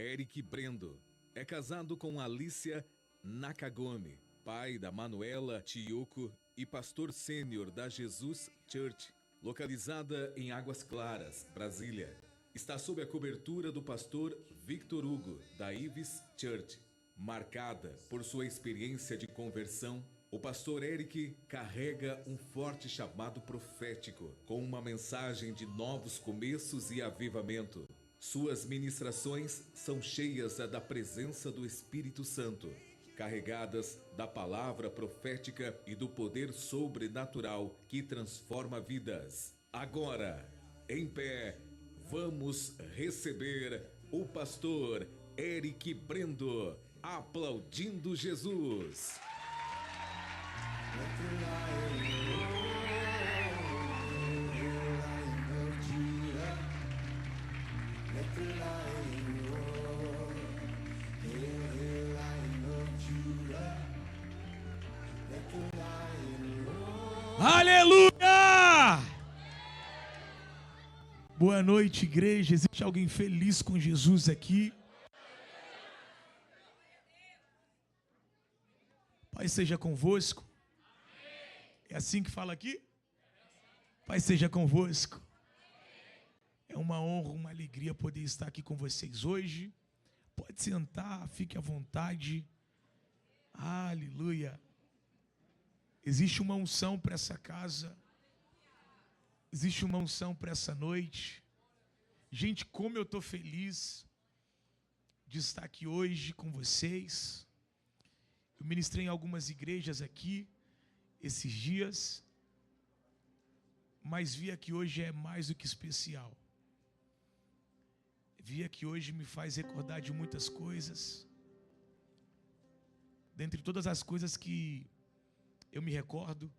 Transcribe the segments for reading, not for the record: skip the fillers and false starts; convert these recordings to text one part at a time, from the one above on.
Eric Brendo é casado com Alicia Nakagome, pai da Manuela Chiyoko e pastor sênior da Jesus Church, localizada em Águas Claras, Brasília. Está sob a cobertura do pastor Victor Hugo, da Ives Church. Marcada por sua experiência de conversão, o pastor Eric carrega um forte chamado profético, com uma mensagem de novos começos e avivamento. Suas ministrações são cheias da presença do Espírito Santo, carregadas da palavra profética e do poder sobrenatural que transforma vidas. Agora, em pé, vamos receber o pastor Eric Brendo, aplaudindo Jesus. Aleluia! Boa noite, igreja. Existe alguém feliz com Jesus aqui? Pai seja convosco. É assim que fala aqui? Pai seja convosco. É uma honra, uma alegria poder estar aqui com vocês hoje. Pode sentar, fique à vontade. Aleluia. Existe uma unção para essa casa. Existe uma unção para essa noite. Gente, como eu estou feliz de estar aqui hoje com vocês. Eu ministrei em algumas igrejas aqui esses dias, mas via que hoje é mais do que especial. Via que hoje me faz recordar de muitas coisas. Dentre todas as coisas que eu me recordo,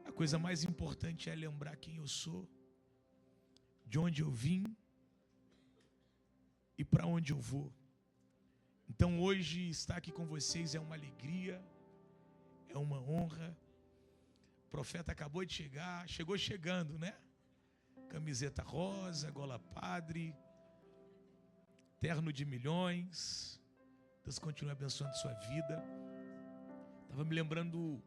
a coisa mais importante é lembrar quem eu sou, de onde eu vim e para onde eu vou. Então hoje estar aqui com vocês é uma alegria, é uma honra. O profeta acabou de chegar, chegou chegando, né? Camiseta rosa, gola padre, terno de milhões. Deus continue abençoando sua vida. Estava me lembrando,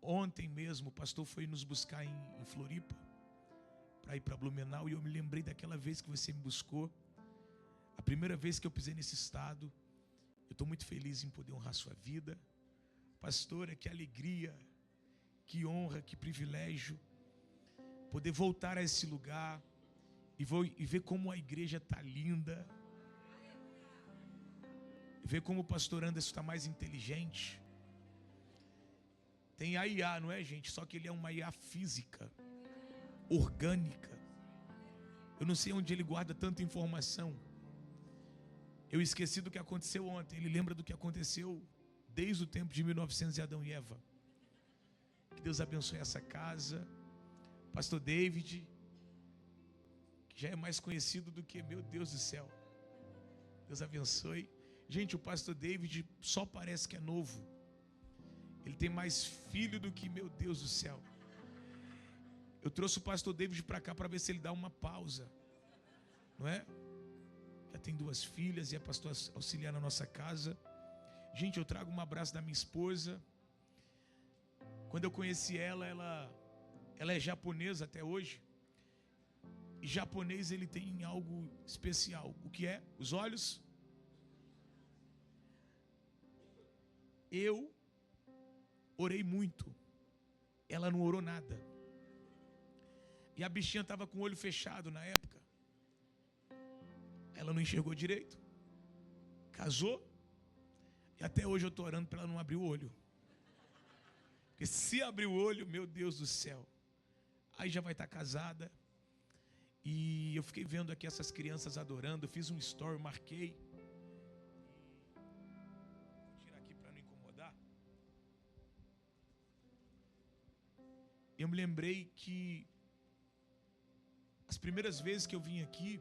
ontem mesmo, o pastor foi nos buscar em Floripa, para ir para Blumenau, e eu me lembrei daquela vez que você me buscou, a primeira vez que eu pisei nesse estado. Eu estou muito feliz em poder honrar sua vida. Pastora, que alegria, que honra, que privilégio, poder voltar a esse lugar e ver como a igreja está linda, ver como o pastor Anderson está mais inteligente. Tem a IA, não é, gente? Só que ele é uma IA física, orgânica. Eu não sei onde ele guarda tanta informação. Eu esqueci do que aconteceu ontem. Ele lembra do que aconteceu desde o tempo de 1900 e Adão e Eva. Que Deus abençoe essa casa. Pastor David, que já é mais conhecido do que, meu Deus do céu. Deus abençoe. Gente, o pastor David só parece que é novo. Ele tem mais filho do que, meu Deus do céu. Eu trouxe o pastor David para cá para ver se ele dá uma pausa. Não é? Já tem 2 filhas e é pastor auxiliar na nossa casa. Gente, eu trago um abraço da minha esposa. Quando eu conheci ela é japonesa até hoje. E japonês, ele tem algo especial. O que é? Os olhos. Eu orei muito. Ela não orou nada. E a bichinha estava com o olho fechado na época. Ela não enxergou direito. Casou. E até hoje eu estou orando para ela não abrir o olho. Porque se abrir o olho, meu Deus do céu, aí já vai estar casada. E eu fiquei vendo aqui essas crianças adorando. Eu fiz um story, marquei. Vou tirar aqui para não incomodar. Eu me lembrei que as primeiras vezes que eu vim aqui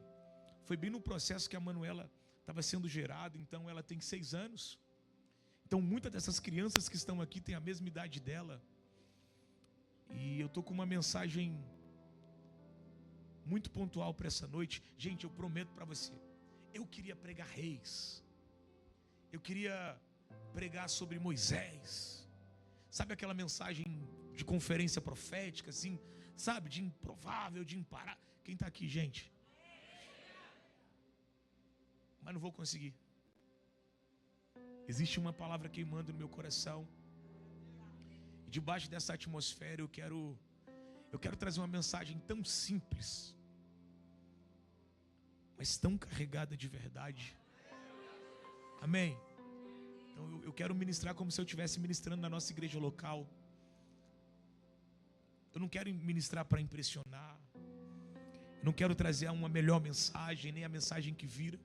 foi bem no processo que a Manuela estava sendo gerada. Então ela tem 6 anos. Então muitas dessas crianças que estão aqui têm a mesma idade dela. E eu estou com uma mensagem muito pontual para essa noite. Gente, eu prometo para você, Eu queria pregar reis. Eu queria pregar sobre Moisés. Sabe aquela mensagem de conferência profética, assim, sabe, de improvável, de imparável. Quem está aqui, gente? Mas não vou conseguir. Existe uma palavra queimando no meu coração. E debaixo dessa atmosfera eu quero trazer uma mensagem tão simples, mas tão carregada de verdade. Amém? Então eu quero ministrar como se eu estivesse ministrando na nossa igreja local. Eu não quero ministrar para impressionar. Eu não quero trazer uma melhor mensagem, nem a mensagem que vira.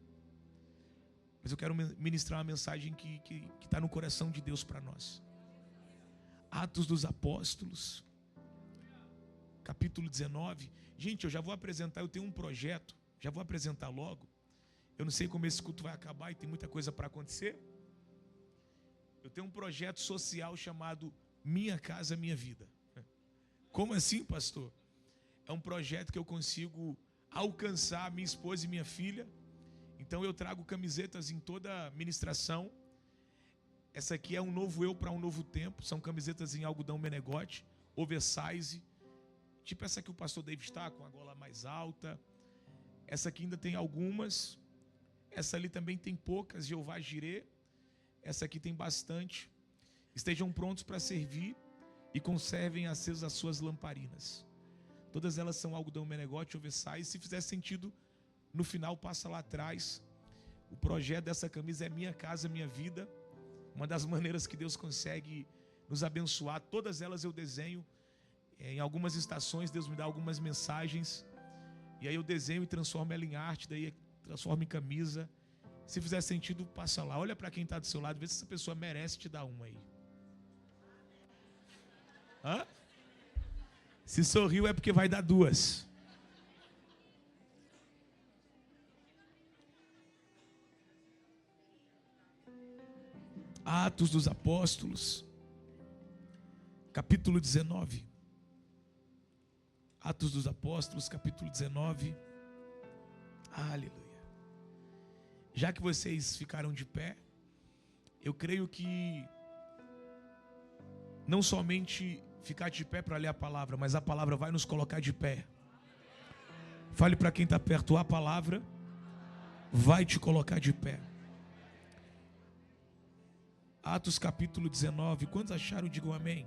Mas eu quero ministrar uma mensagem que está no coração de Deus para nós. Atos dos Apóstolos, capítulo 19. Gente, eu já vou apresentar, eu tenho um projeto. Já vou apresentar logo. Eu não sei como esse culto vai acabar e tem muita coisa para acontecer. Eu tenho um projeto social chamado Minha Casa Minha Vida. Como assim, pastor? É um projeto que eu consigo alcançar minha esposa e minha filha. Então eu trago camisetas em toda ministração. Essa aqui é um novo eu para um novo tempo. São camisetas em algodão menegote, oversize. Tipo essa que o pastor David está, com a gola mais alta. Essa aqui ainda tem algumas. Essa ali também tem poucas, Jeová Jirê. Essa aqui tem bastante. Estejam prontos para servir e conservem acesas as suas lamparinas. Todas elas são algodão menegote, oversize. Se fizer sentido, no final passa lá atrás. O projeto dessa camisa é Minha Casa Minha Vida. Uma das maneiras que Deus consegue nos abençoar. Todas elas eu desenho. Em algumas estações Deus me dá algumas mensagens. E aí eu desenho e transformo ela em arte. Daí transformo em camisa. Se fizer sentido, passa lá. Olha para quem está do seu lado, vê se essa pessoa merece te dar uma aí. Hã? Se sorriu é porque vai dar duas. Atos dos Apóstolos, capítulo 19. Atos dos Apóstolos, capítulo 19. Aleluia. Já que vocês ficaram de pé, eu creio que não somente ficar de pé para ler a palavra, mas a palavra vai nos colocar de pé. Fale para quem está perto, a palavra vai te colocar de pé. Atos capítulo 19, quantos acharam? Digam amém.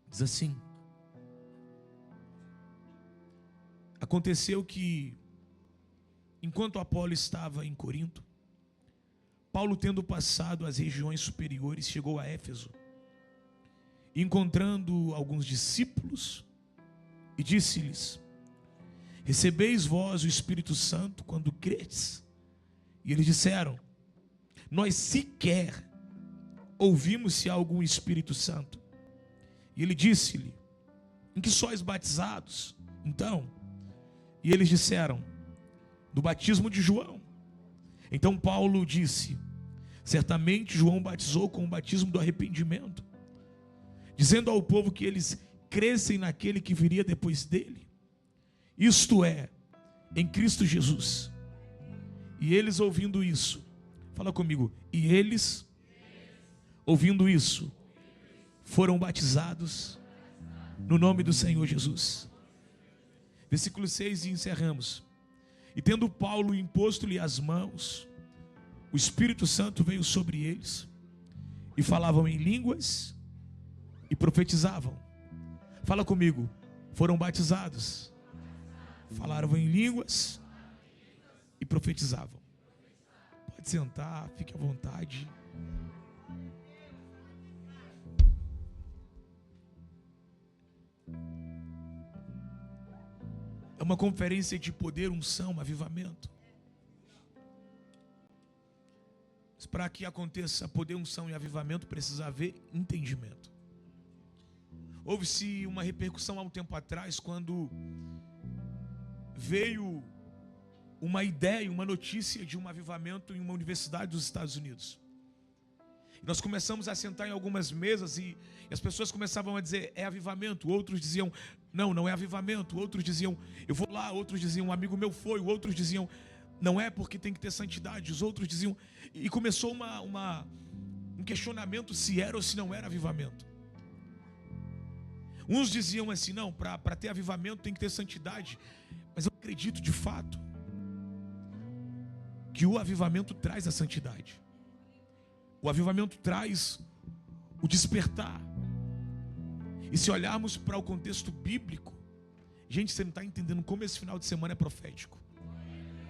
Diz assim: aconteceu que, enquanto Apolo estava em Corinto, Paulo, tendo passado as regiões superiores, chegou a Éfeso, encontrando alguns discípulos, e disse-lhes: recebeis vós o Espírito Santo quando credes? E eles disseram: nós sequer ouvimos se há algum Espírito Santo. E ele disse-lhe: em que sois batizados? Então, e eles disseram: do batismo de João. Então Paulo disse: certamente João batizou com o batismo do arrependimento, dizendo ao povo que eles crescem naquele que viria depois dele, isto é, em Cristo Jesus. E eles ouvindo isso, fala comigo, e eles ouvindo isso, foram batizados no nome do Senhor Jesus. Versículo 6 e encerramos. E tendo Paulo imposto-lhe as mãos, o Espírito Santo veio sobre eles, e falavam em línguas, e profetizavam. Fala comigo, foram batizados, falaram em línguas, e profetizavam. Pode sentar, fique à vontade. É uma conferência de poder, unção, avivamento. Mas para que aconteça poder, unção e avivamento, precisa haver entendimento. Houve-se uma repercussão há um tempo atrás, quando veio uma ideia, uma notícia de um avivamento em uma universidade dos Estados Unidos. Nós começamos a sentar em algumas mesas e as pessoas começavam a dizer, é avivamento. Outros diziam, não é avivamento. Outros diziam, eu vou lá. Outros diziam, um amigo meu foi. Outros diziam, não é porque tem que ter santidade. Os outros diziam, e começou um questionamento se era ou se não era avivamento. Uns diziam assim, não, para ter avivamento tem que ter santidade. Mas eu acredito de fato que o avivamento traz a santidade. O avivamento traz o despertar. E se olharmos para o contexto bíblico, gente, você não está entendendo como esse final de semana é profético.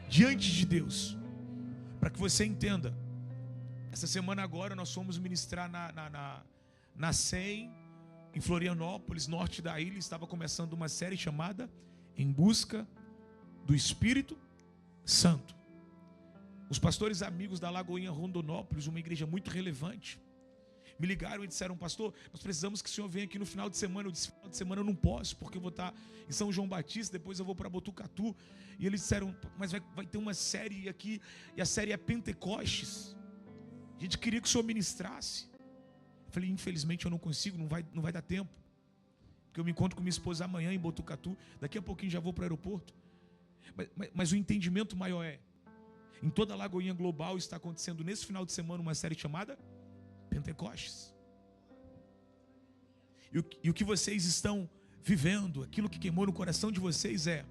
Diante de Deus, para que você entenda, essa semana agora nós fomos ministrar na SEM, em Florianópolis, norte da ilha. Estava começando uma série chamada Em Busca do Espírito Santo. Os pastores amigos da Lagoinha Rondonópolis, uma igreja muito relevante, me ligaram e disseram, pastor, nós precisamos que o senhor venha aqui no final de semana. Eu disse, final de semana eu não posso, porque eu vou estar em São João Batista, depois eu vou para Botucatu. E eles disseram, mas vai ter uma série aqui, e a série é Pentecostes. A gente queria que o senhor ministrasse. Eu falei, infelizmente eu não consigo, não vai dar tempo. Porque eu me encontro com minha esposa amanhã em Botucatu, daqui a pouquinho já vou para o aeroporto. Mas o entendimento maior é, em toda a Lagoinha Global está acontecendo nesse final de semana uma série chamada Pentecostes. E o que vocês estão vivendo, aquilo que queimou no coração de vocês é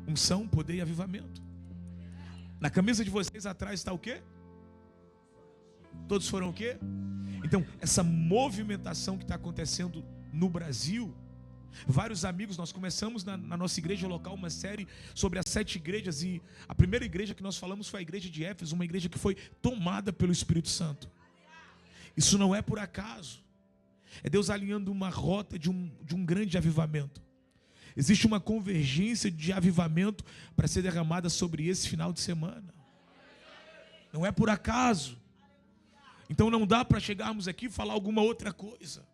unção, poder e avivamento. Na camisa de vocês atrás está o quê? Todos foram o quê? Então, essa movimentação que está acontecendo no Brasil, vários amigos, nós começamos na nossa igreja local uma série sobre as 7 igrejas, e a primeira igreja que nós falamos foi a igreja de Éfeso, uma igreja que foi tomada pelo Espírito Santo. Isso não é por acaso, é Deus alinhando uma rota de um grande avivamento. Existe uma convergência de avivamento para ser derramada sobre esse final de semana. Não é por acaso. Então não dá para chegarmos aqui e falar alguma outra coisa.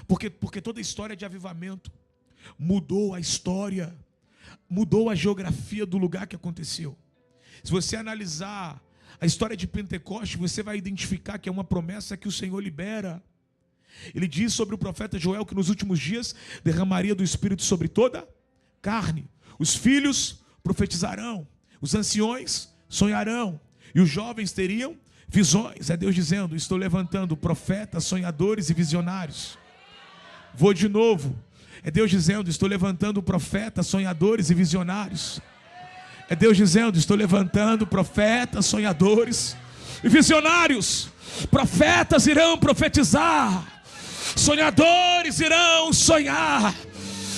Porque toda a história de avivamento mudou a história, mudou a geografia do lugar que aconteceu. Se você analisar a história de Pentecostes, você vai identificar que é uma promessa que o Senhor libera. Ele diz sobre o profeta Joel que nos últimos dias derramaria do Espírito sobre toda carne. Os filhos profetizarão, os anciões sonharão e os jovens teriam visões. É Deus dizendo, estou levantando profetas, sonhadores e visionários. Vou de novo. É Deus dizendo, estou levantando profetas, sonhadores e visionários. É Deus dizendo, estou levantando profetas, sonhadores e visionários. Profetas irão profetizar, sonhadores irão sonhar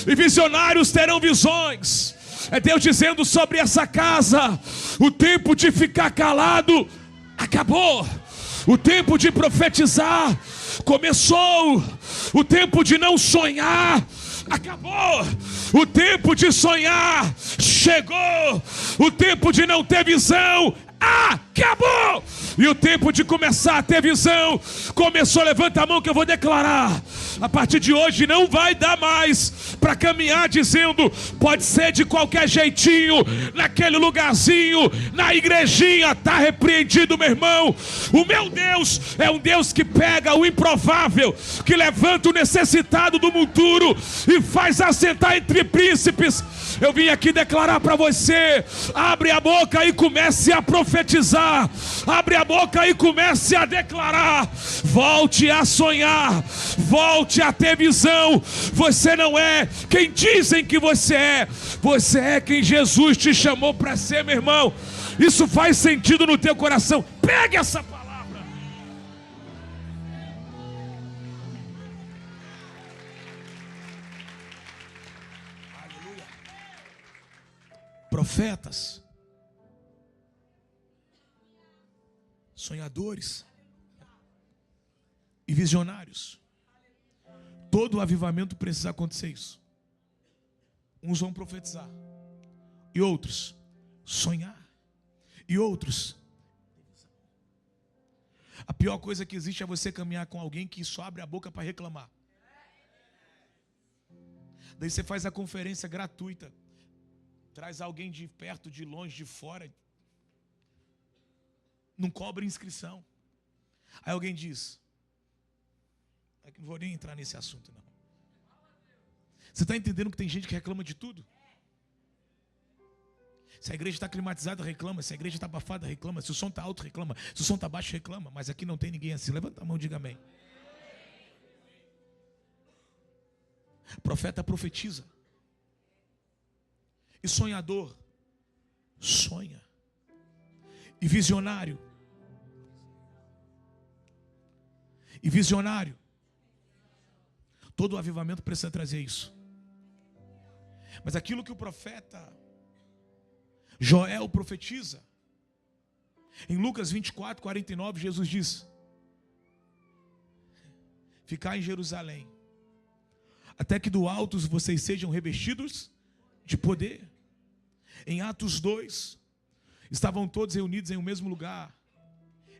e visionários terão visões. É Deus dizendo sobre essa casa, o tempo de ficar calado acabou. O tempo de profetizar começou. O tempo de não sonhar acabou. O tempo de sonhar chegou. O tempo de não ter visão acabou. E o tempo de começar a ter visão começou. Levanta a mão que eu vou declarar. A partir de hoje não vai dar mais para caminhar dizendo, pode ser de qualquer jeitinho, naquele lugarzinho, na igrejinha. Está repreendido, meu irmão. O meu Deus é um Deus que pega o improvável, que levanta o necessitado do monturo e faz assentar entre príncipes. Eu vim aqui declarar para você, abre a boca e comece a profetizar. Abre a boca e comece a declarar. Volte a sonhar, volte a ter visão. Você não é quem dizem que você é quem Jesus te chamou para ser, meu irmão. Isso faz sentido no teu coração. Pegue essa palavra. Aleluia. Profetas, sonhadores e visionários. Todo avivamento precisa acontecer isso. Uns vão profetizar, e outros sonhar, e outros. A pior coisa que existe é você caminhar com alguém que só abre a boca para reclamar. Daí você faz a conferência gratuita, traz alguém de perto, de longe, de fora, não cobra inscrição. Aí alguém diz, não vou nem entrar nesse assunto não. Você está entendendo que tem gente que reclama de tudo? Se a igreja está climatizada, reclama. Se a igreja está abafada, reclama. Se o som está alto, reclama. Se o som está baixo, reclama. Mas aqui não tem ninguém assim. Levanta a mão e diga amém. Profeta profetiza. E sonhador sonha. E visionário. Todo o avivamento precisa trazer isso. Mas aquilo que o profeta Joel profetiza, em Lucas 24, 49, Jesus diz: ficai em Jerusalém, até que do alto vocês sejam revestidos de poder. Em Atos 2, estavam todos reunidos em um mesmo lugar,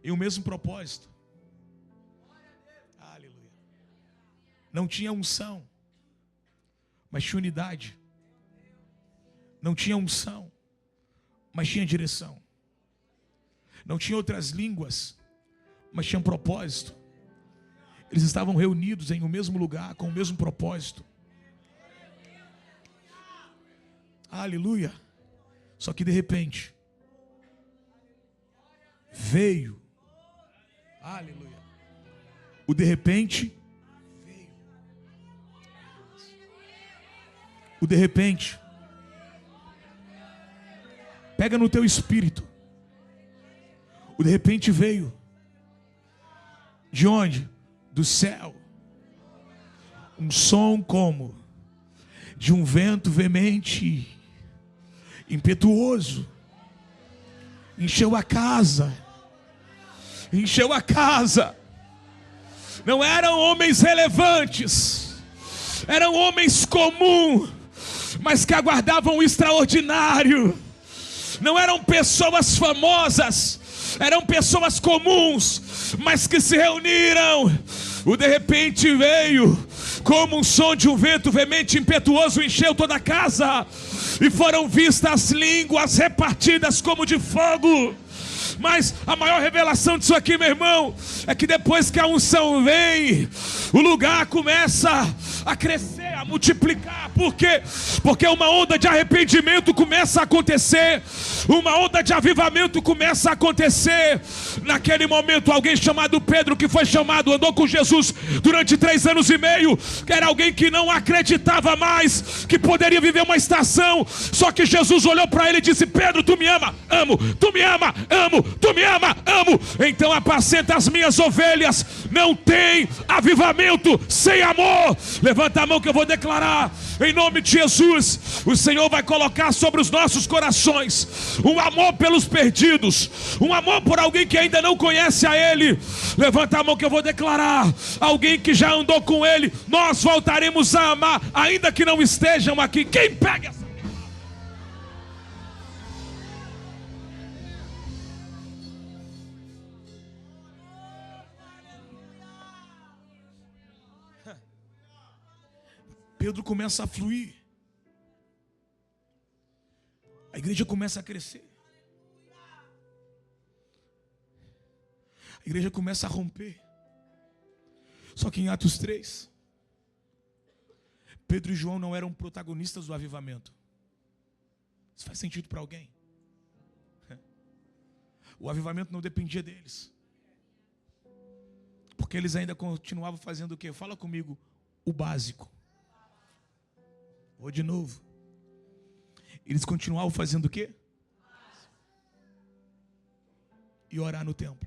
em um mesmo propósito. Aleluia. Não tinha unção, mas tinha unidade. Não tinha unção, mas tinha direção. Não tinha outras línguas, mas tinha um propósito. Eles estavam reunidos em um mesmo lugar, com o mesmo propósito. Aleluia. Só que de repente veio. Aleluia. O de repente veio. O de repente. Pega no teu espírito. O de repente veio. De onde? Do céu. Um som como de um vento veemente, impetuoso. Encheu a casa. Encheu a casa. Não eram homens relevantes. Eram homens comuns, mas que aguardavam o extraordinário. Não eram pessoas famosas, eram pessoas comuns, mas que se reuniram. O de repente veio, como um som de um vento veemente impetuoso, encheu toda a casa, e foram vistas línguas repartidas como de fogo. Mas a maior revelação disso aqui, meu irmão, é que depois que a unção vem, o lugar começa a crescer, a multiplicar. Por quê? Porque uma onda de arrependimento começa a acontecer, uma onda de avivamento começa a acontecer. Naquele momento, alguém chamado Pedro, que foi chamado, andou com Jesus durante 3 anos e meio, que era alguém que não acreditava mais que poderia viver uma estação. Só que Jesus olhou para ele e disse: Pedro, tu me ama? Amo. Tu me ama? Amo. Tu me ama? Amo. Então apacenta as minhas ovelhas. Não tem avivamento sem amor. Levanta a mão que eu vou declarar. Em nome de Jesus, o Senhor vai colocar sobre os nossos corações um amor pelos perdidos, um amor por alguém que ainda não conhece a Ele. Levanta a mão que eu vou declarar. Alguém que já andou com Ele, nós voltaremos a amar, ainda que não estejam aqui. Quem pega essa? Pedro começa a fluir. A igreja começa a crescer. A igreja começa a romper. Só que em Atos 3, Pedro e João não eram protagonistas do avivamento. Isso faz sentido para alguém? O avivamento não dependia deles. Porque eles ainda continuavam fazendo o quê? Fala comigo, o básico. Vou de novo. Eles continuavam fazendo o quê? E orar no templo.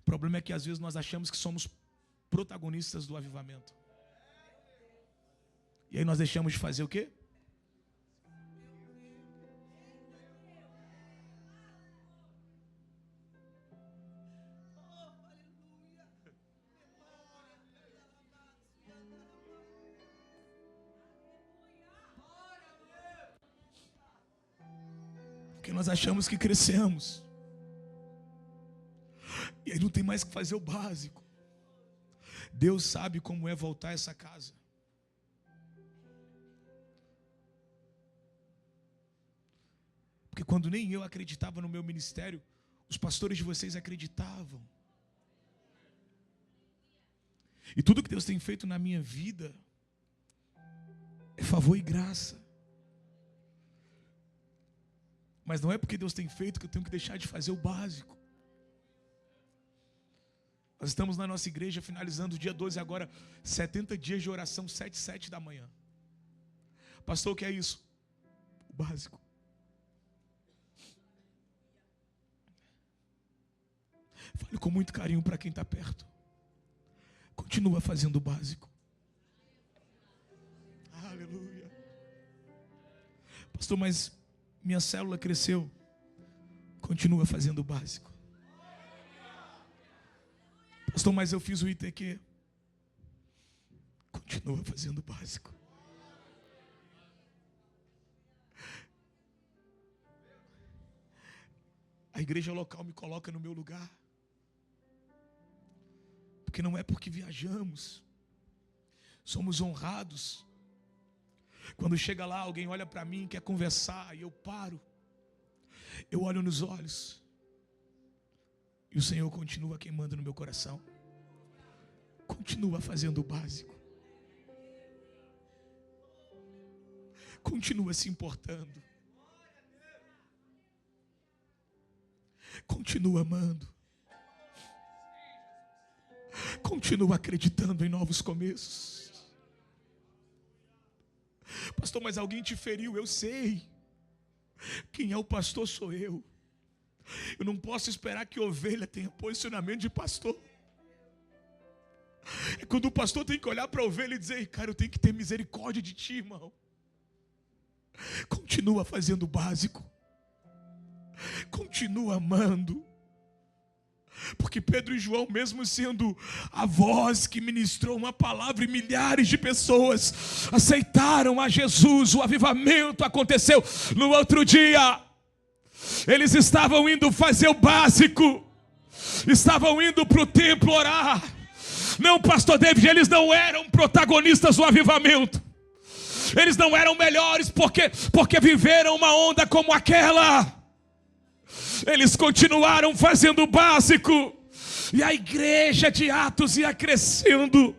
O problema é que às vezes nós achamos que somos protagonistas do avivamento. E aí nós deixamos de fazer o quê? Porque nós achamos que crescemos. E aí não tem mais que fazer o básico. Deus sabe como é voltar a essa casa. Porque quando nem eu acreditava no meu ministério, Os pastores de vocês acreditavam. E tudo que Deus tem feito na minha vida é favor e graça. Mas não é porque Deus tem feito que eu tenho que deixar de fazer o básico. Nós estamos na nossa igreja finalizando o dia 12 agora, 70 dias de oração, 7 da manhã. Pastor, o que é isso? O básico. Fale com muito carinho para quem está perto. Continua fazendo o básico. Aleluia. Pastor, mas minha célula cresceu. Continua fazendo o básico. Pastor, mas eu fiz o ITQ. Continua fazendo o básico. A igreja local me coloca no meu lugar. Porque não é porque viajamos. Somos honrados. Quando chega lá, alguém olha para mim, quer conversar, e eu paro. Eu olho nos olhos. E o Senhor continua queimando no meu coração. Continua fazendo o básico. Continua se importando. Continua amando. Continua acreditando em novos começos. Pastor, mas alguém te feriu, eu sei. Quem é o pastor sou eu. Eu não posso esperar que ovelha tenha posicionamento de pastor. É quando o pastor tem que olhar para a ovelha e dizer: cara, eu tenho que ter misericórdia de ti, irmão. Continua fazendo o básico. Continua amando. Porque Pedro e João, mesmo sendo a voz que ministrou uma palavra e milhares de pessoas aceitaram a Jesus, o avivamento aconteceu no outro dia. Eles estavam indo fazer o básico, estavam indo para o templo orar. Não, pastor David, eles não eram protagonistas do avivamento. Eles não eram melhores porque viveram uma onda como aquela. Eles continuaram fazendo o básico. E a igreja de Atos ia crescendo.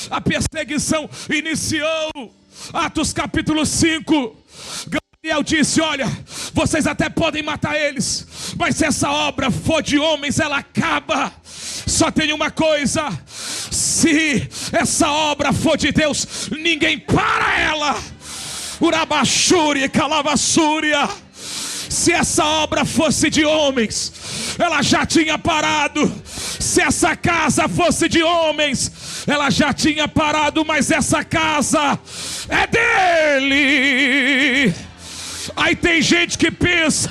A perseguição iniciou. Atos capítulo 5. Gamaliel disse: olha, vocês até podem matar eles, mas se essa obra for de homens, ela acaba. Só tem uma coisa: se essa obra for de Deus, ninguém para ela. Urabachúria e calavassúria. Se essa obra fosse de homens, ela já tinha parado. Se essa casa fosse de homens, ela já tinha parado. Mas essa casa é dele. Aí tem gente que pensa: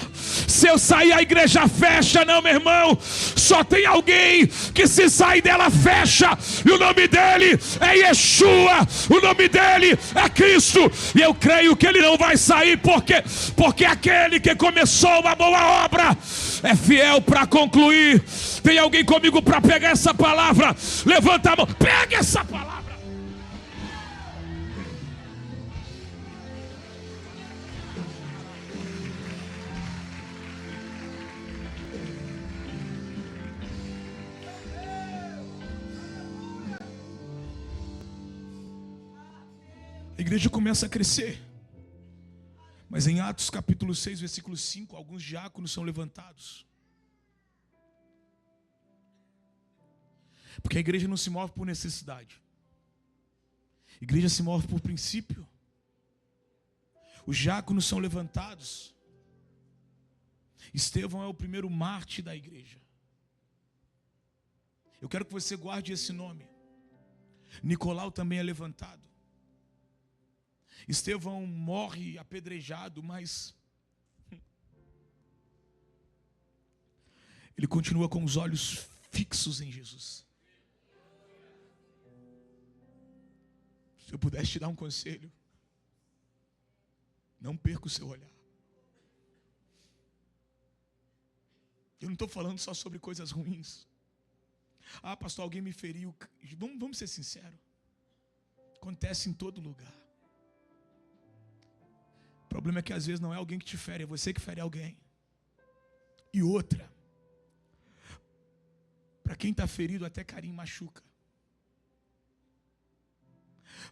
se eu sair a igreja fecha. Não, meu irmão, só tem alguém que se sair dela fecha, e o nome dele é Yeshua, o nome dele é Cristo. E eu creio que ele não vai sair, porque aquele que começou uma boa obra é fiel para concluir. Tem alguém comigo para pegar essa palavra? Levanta a mão, pega essa palavra. A igreja começa a crescer. Mas em Atos capítulo 6, versículo 5, alguns diáconos são levantados. Porque a igreja não se move por necessidade. A igreja se move por princípio. Os diáconos são levantados. Estevão é o primeiro mártir da igreja. Eu quero que você guarde esse nome. Nicolau também é levantado. Estevão morre apedrejado, mas ele continua com os olhos fixos em Jesus. Se eu pudesse te dar um conselho, não perca o seu olhar. Eu não estou falando só sobre coisas ruins. Ah, pastor, alguém me feriu. Vamos ser sinceros. Acontece em todo lugar. O problema é que às vezes não é alguém que te fere, é você que fere alguém. E outra, Para quem está ferido, até carinho machuca.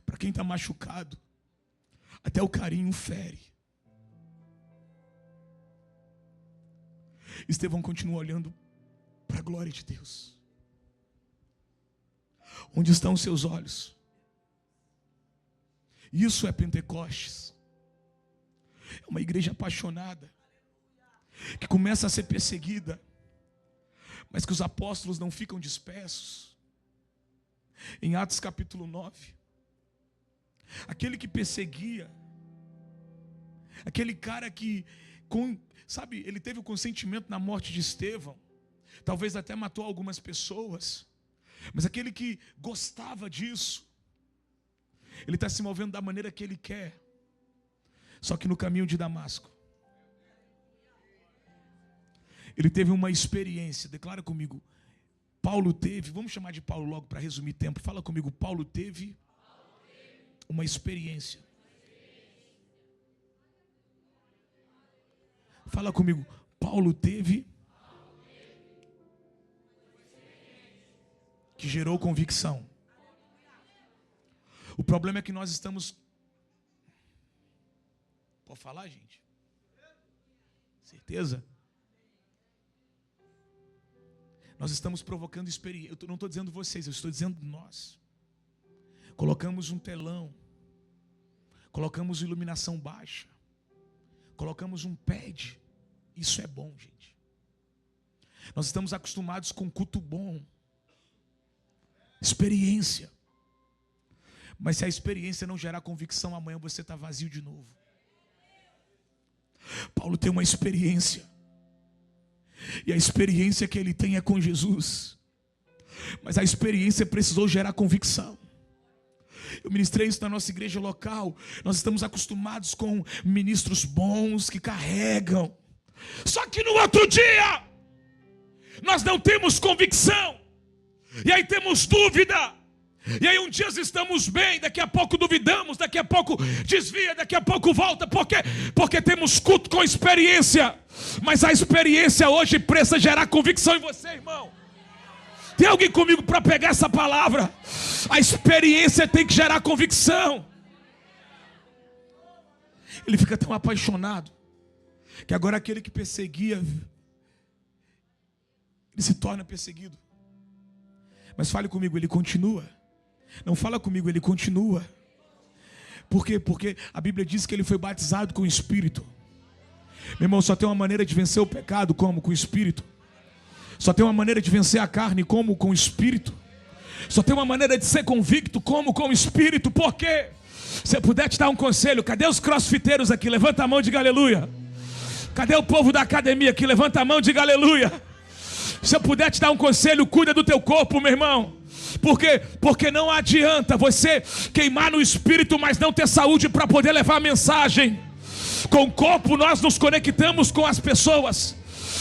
Para quem está machucado, até o carinho fere. Estevão continua olhando para a glória de Deus. Onde estão os seus olhos? Isso é Pentecostes. É uma igreja apaixonada, que começa a ser perseguida, mas que os apóstolos não ficam dispersos. Em Atos capítulo 9, aquele que perseguia, aquele cara que, ele teve o consentimento na morte de Estevão, talvez até matou algumas pessoas, mas aquele que gostava disso, ele está se movendo da maneira que ele quer. Só que no caminho de Damasco, ele teve uma experiência. Declara comigo. Paulo teve, vamos chamar de Paulo logo para resumir tempo. Fala comigo. Paulo teve uma experiência. Fala comigo. Paulo teve que gerou convicção. O problema é que nós estamos... Pode falar, gente? Certeza? Nós estamos provocando experiência. Eu não estou dizendo vocês, eu estou dizendo nós. Colocamos um telão. Colocamos iluminação baixa. Colocamos um pad. Isso é bom, gente. Nós estamos acostumados com culto bom. Experiência. Mas se a experiência não gerar convicção, amanhã você está vazio de novo. Paulo tem uma experiência. E a experiência que ele tem é com Jesus. Mas a experiência precisou gerar convicção. Eu ministrei isso na nossa igreja local. Nós estamos acostumados com ministros bons que carregam. Só que no outro dia, nós não temos convicção. E aí temos dúvida. E aí um dia estamos bem, daqui a pouco duvidamos, daqui a pouco desvia, daqui a pouco volta. Por quê? Porque temos culto com experiência. Mas a experiência hoje precisa gerar convicção em você, irmão. Tem alguém comigo para pegar essa palavra? A experiência tem que gerar convicção. Ele fica tão apaixonado que agora aquele que perseguia, ele se torna perseguido. Mas fale comigo, ele continua. Não fala comigo, ele continua. Por quê? Porque a Bíblia diz que ele foi batizado com o Espírito. Meu irmão, só tem uma maneira de vencer o pecado, como? Com o Espírito. Só tem uma maneira de vencer a carne, como? Com o Espírito. Só tem uma maneira de ser convicto, como? Com o Espírito. Por quê? Se eu puder te dar um conselho, cadê os crossfiteiros aqui? Levanta a mão e diga aleluia. Cadê o povo da academia aqui? Levanta a mão e diga aleluia. Se eu puder te dar um conselho, cuida do teu corpo, meu irmão. Por quê? Porque não adianta você queimar no espírito, mas não ter saúde para poder levar a mensagem. Com o corpo nós nos conectamos com as pessoas.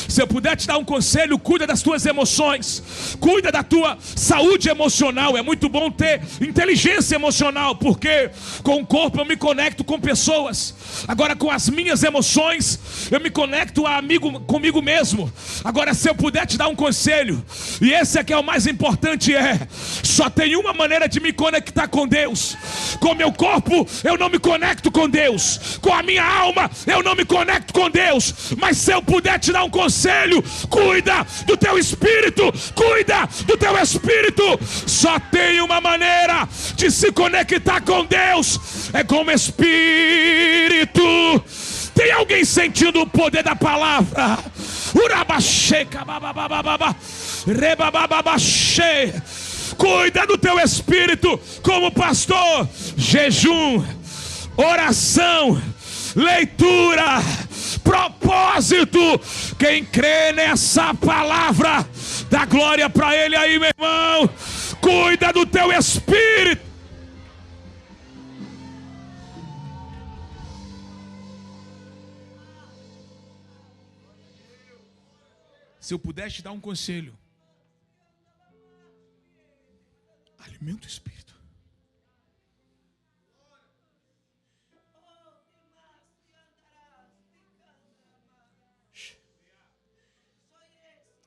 Se eu puder te dar um conselho, cuida das tuas emoções, cuida da tua saúde emocional. É muito bom ter inteligência emocional, porque com o corpo eu me conecto com pessoas. Agora com as minhas emoções eu me conecto comigo mesmo. Agora se eu puder te dar um conselho, e esse aqui é o mais importante, só tem uma maneira de me conectar com Deus. Com meu corpo eu não me conecto com Deus, com a minha alma eu não me conecto com Deus. Mas se eu puder te dar um conselho, cuida do teu espírito, cuida do teu espírito. Só tem uma maneira de se conectar com Deus, é com o espírito. Tem alguém sentindo o poder da palavra? Cuida do teu espírito, como pastor. Jejum, oração, leitura, propósito. Quem crê nessa palavra, dá glória para ele aí, meu irmão. Cuida do teu espírito. Se eu pudesse te dar um conselho, alimenta o espírito.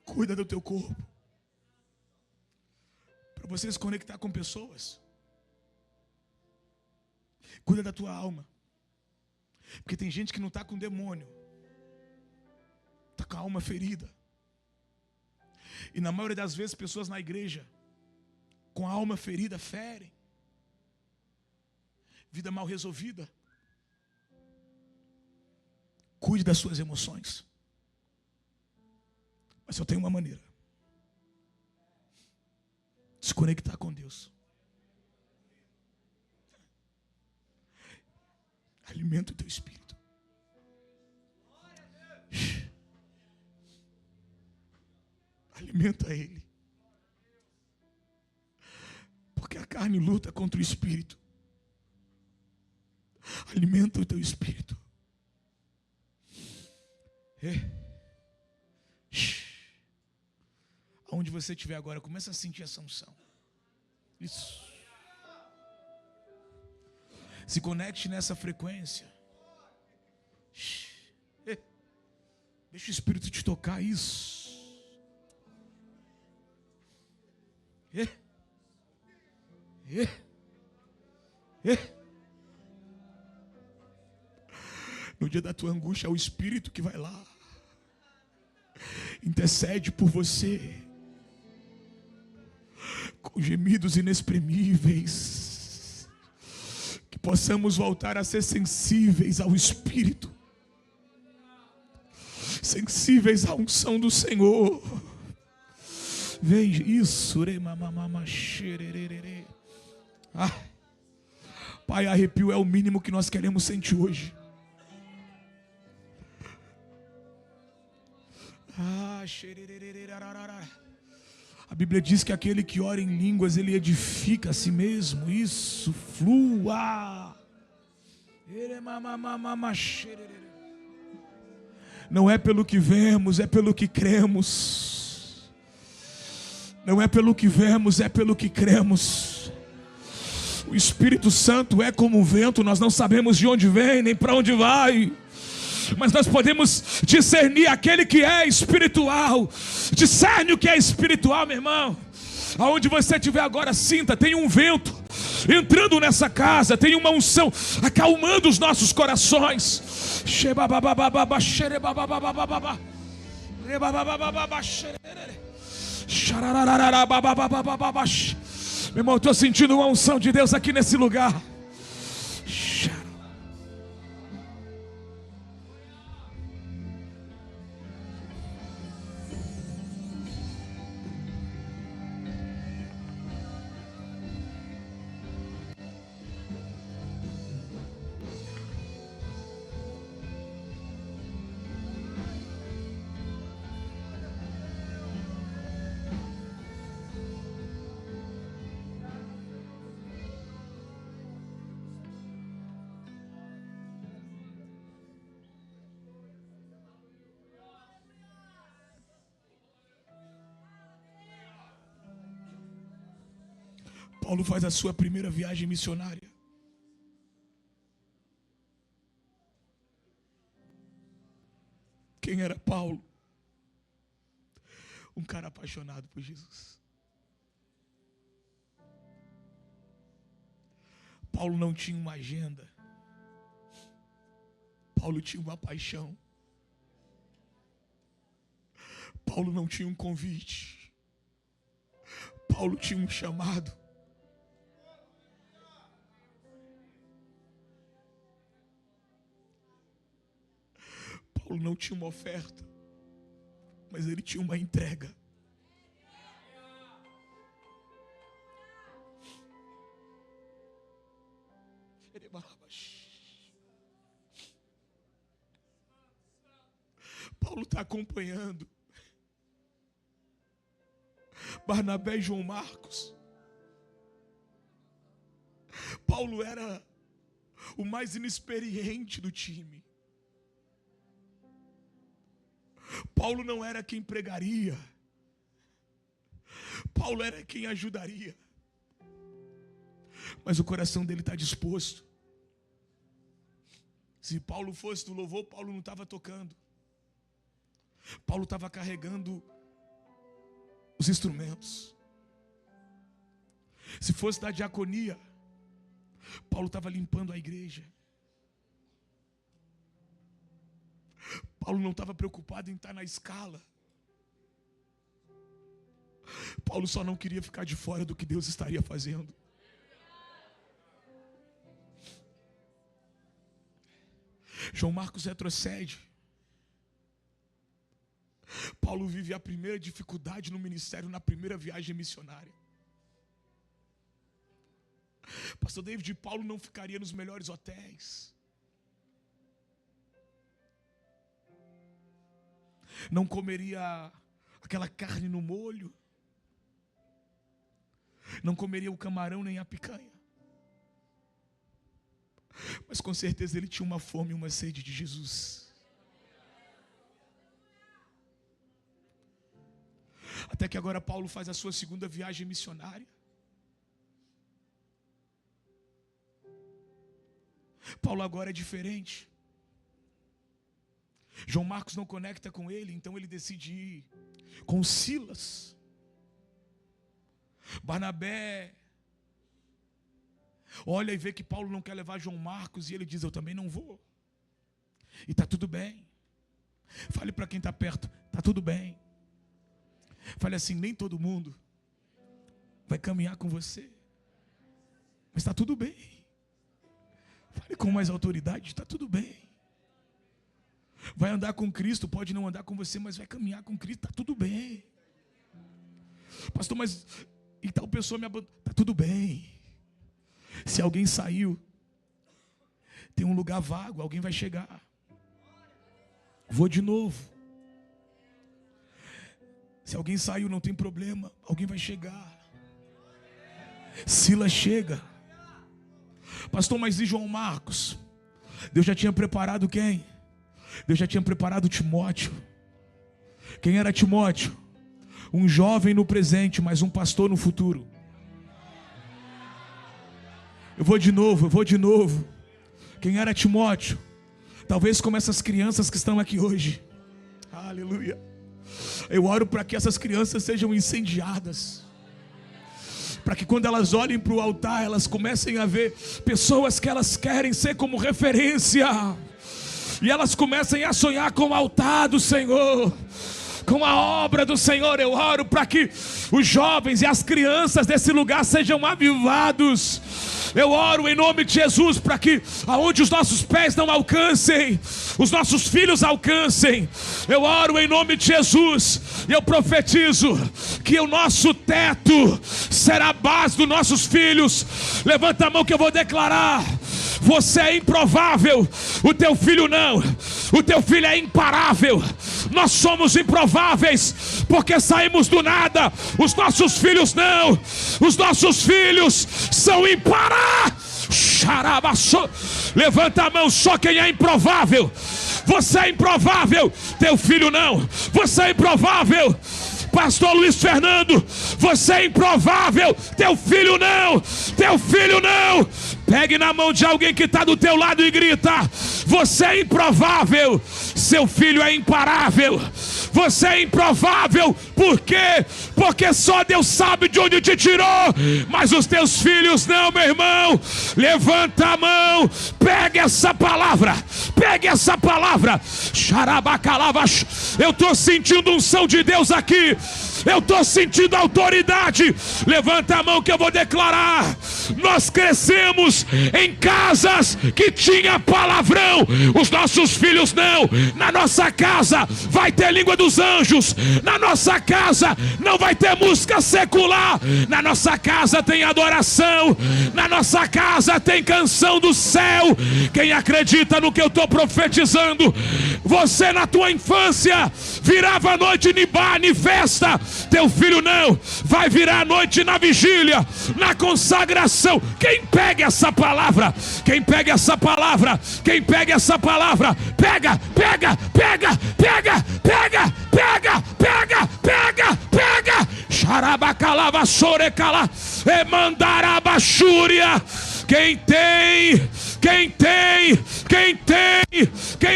Cuida do teu corpo. você se conectar com pessoas. Cuida da tua alma. Porque tem gente que não está com demônio, está com a alma ferida. E na maioria das vezes, pessoas na igreja com a alma ferida ferem. Vida mal resolvida. Cuide das suas emoções. Mas eu tenho uma maneira: se conectar com Deus. Alimenta o teu espírito. Alimenta ele. Porque a carne luta contra o espírito. Alimenta o teu espírito. Aonde você estiver agora, começa a sentir essa unção. Isso. Se conecte nessa frequência. Deixa o Espírito te tocar. Isso. No dia da tua angústia, é o Espírito que vai lá. Intercede por você. Com gemidos inexprimíveis. Que possamos voltar a ser sensíveis ao Espírito. Sensíveis à unção do Senhor. Vem, isso. Pai, arrepio é o mínimo que nós queremos sentir hoje. A Bíblia diz que aquele que ora em línguas, ele edifica a si mesmo. Isso, flua. Não é pelo que vemos, é pelo que cremos. Não é pelo que vemos, é pelo que cremos. O Espírito Santo é como um vento, nós não sabemos de onde vem, nem para onde vai. Mas nós podemos discernir aquele que é espiritual. Discerne o que é espiritual, meu irmão. Aonde você estiver agora, sinta, tem um vento entrando nessa casa, tem uma unção acalmando os nossos corações. Meu irmão, eu estou sentindo uma unção de Deus aqui nesse lugar. Paulo faz a sua primeira viagem missionária. Quem era Paulo? Um cara apaixonado por Jesus. Paulo não tinha uma agenda. Paulo tinha uma paixão. Paulo não tinha um convite. Paulo tinha um chamado. Paulo não tinha uma oferta, mas ele tinha uma entrega. Paulo está acompanhando Barnabé e João Marcos. Paulo era o mais inexperiente do time. Paulo não era quem pregaria. Paulo era quem ajudaria. Mas o coração dele está disposto. Se Paulo fosse do louvor, Paulo não estava tocando. Paulo estava carregando os instrumentos. Se fosse da diaconia, Paulo estava limpando a igreja. Paulo não estava preocupado em estar na escala. Paulo só não queria ficar de fora do que Deus estaria fazendo. João Marcos retrocede. Paulo vive a primeira dificuldade no ministério, na primeira viagem missionária. Pastor David, Paulo não ficaria nos melhores hotéis. Não comeria aquela carne no molho. Não comeria o camarão nem a picanha. Mas com certeza ele tinha uma fome e uma sede de Jesus. Até que agora Paulo faz a sua segunda viagem missionária. Paulo agora é diferente. João Marcos não conecta com ele, então ele decide ir com Silas. Barnabé olha e vê que Paulo não quer levar João Marcos e ele diz: eu também não vou. E está tudo bem. Fale para quem está perto: está tudo bem. Fale assim: nem todo mundo vai caminhar com você, mas está tudo bem. Fale com mais autoridade: está tudo bem. Vai andar com Cristo, pode não andar com você, mas vai caminhar com Cristo, está tudo bem. Pastor, mas e tal pessoa me abandonou? Está tudo bem. Se alguém saiu, tem um lugar vago, alguém vai chegar. Vou de novo. Se alguém saiu, não tem problema, alguém vai chegar. Silas chega. Pastor, mas e João Marcos? Deus já tinha preparado quem? Deus já tinha preparado Timóteo. Quem era Timóteo? Um jovem no presente, mas um pastor no futuro. Eu vou de novo. Quem era Timóteo? Talvez como essas crianças que estão aqui hoje. Aleluia. Eu oro para que essas crianças sejam incendiadas, para que quando elas olhem para o altar, elas comecem a ver pessoas que elas querem ser como referência, e elas comecem a sonhar com o altar do Senhor, com a obra do Senhor. Eu oro para que os jovens e as crianças desse lugar sejam avivados. Eu oro em nome de Jesus para que aonde os nossos pés não alcancem, os nossos filhos alcancem. Eu oro em nome de Jesus e eu profetizo que o nosso teto será a base dos nossos filhos. Levanta a mão que eu vou declarar: você é improvável, o teu filho não. O teu filho é imparável. Nós somos improváveis porque saímos do nada. Os nossos filhos não. Os nossos filhos são imparáveis. Levanta a mão só quem é improvável. Você é improvável, teu filho não. Você é improvável, Pastor Luiz Fernando. Você é improvável, teu filho não. Teu filho não. Pegue na mão de alguém que está do teu lado e grita: você é improvável, seu filho é imparável. Você é improvável, por quê? Porque só Deus sabe de onde te tirou, mas os teus filhos não, meu irmão. Levanta a mão, pegue essa palavra, pegue essa palavra. Eu estou sentindo unção de Deus aqui, eu estou sentindo autoridade. Levanta a mão que eu vou declarar: nós crescemos em casas que tinha palavrão, os nossos filhos não. Na nossa casa vai ter língua dos anjos, na nossa casa não vai ter música secular, na nossa casa tem adoração, na nossa casa tem canção do céu. Quem acredita no que eu estou profetizando? Você na tua infância virava a noite em bar, em festa. Teu filho não, vai virar a noite na vigília, na consagração. Quem pega essa palavra? Quem pega essa palavra? Quem pega essa palavra? Pega, pega, pega, pega, pega, pega, pega, pega, pega. Xarabacalava sorecala, emandarabachúria. Quem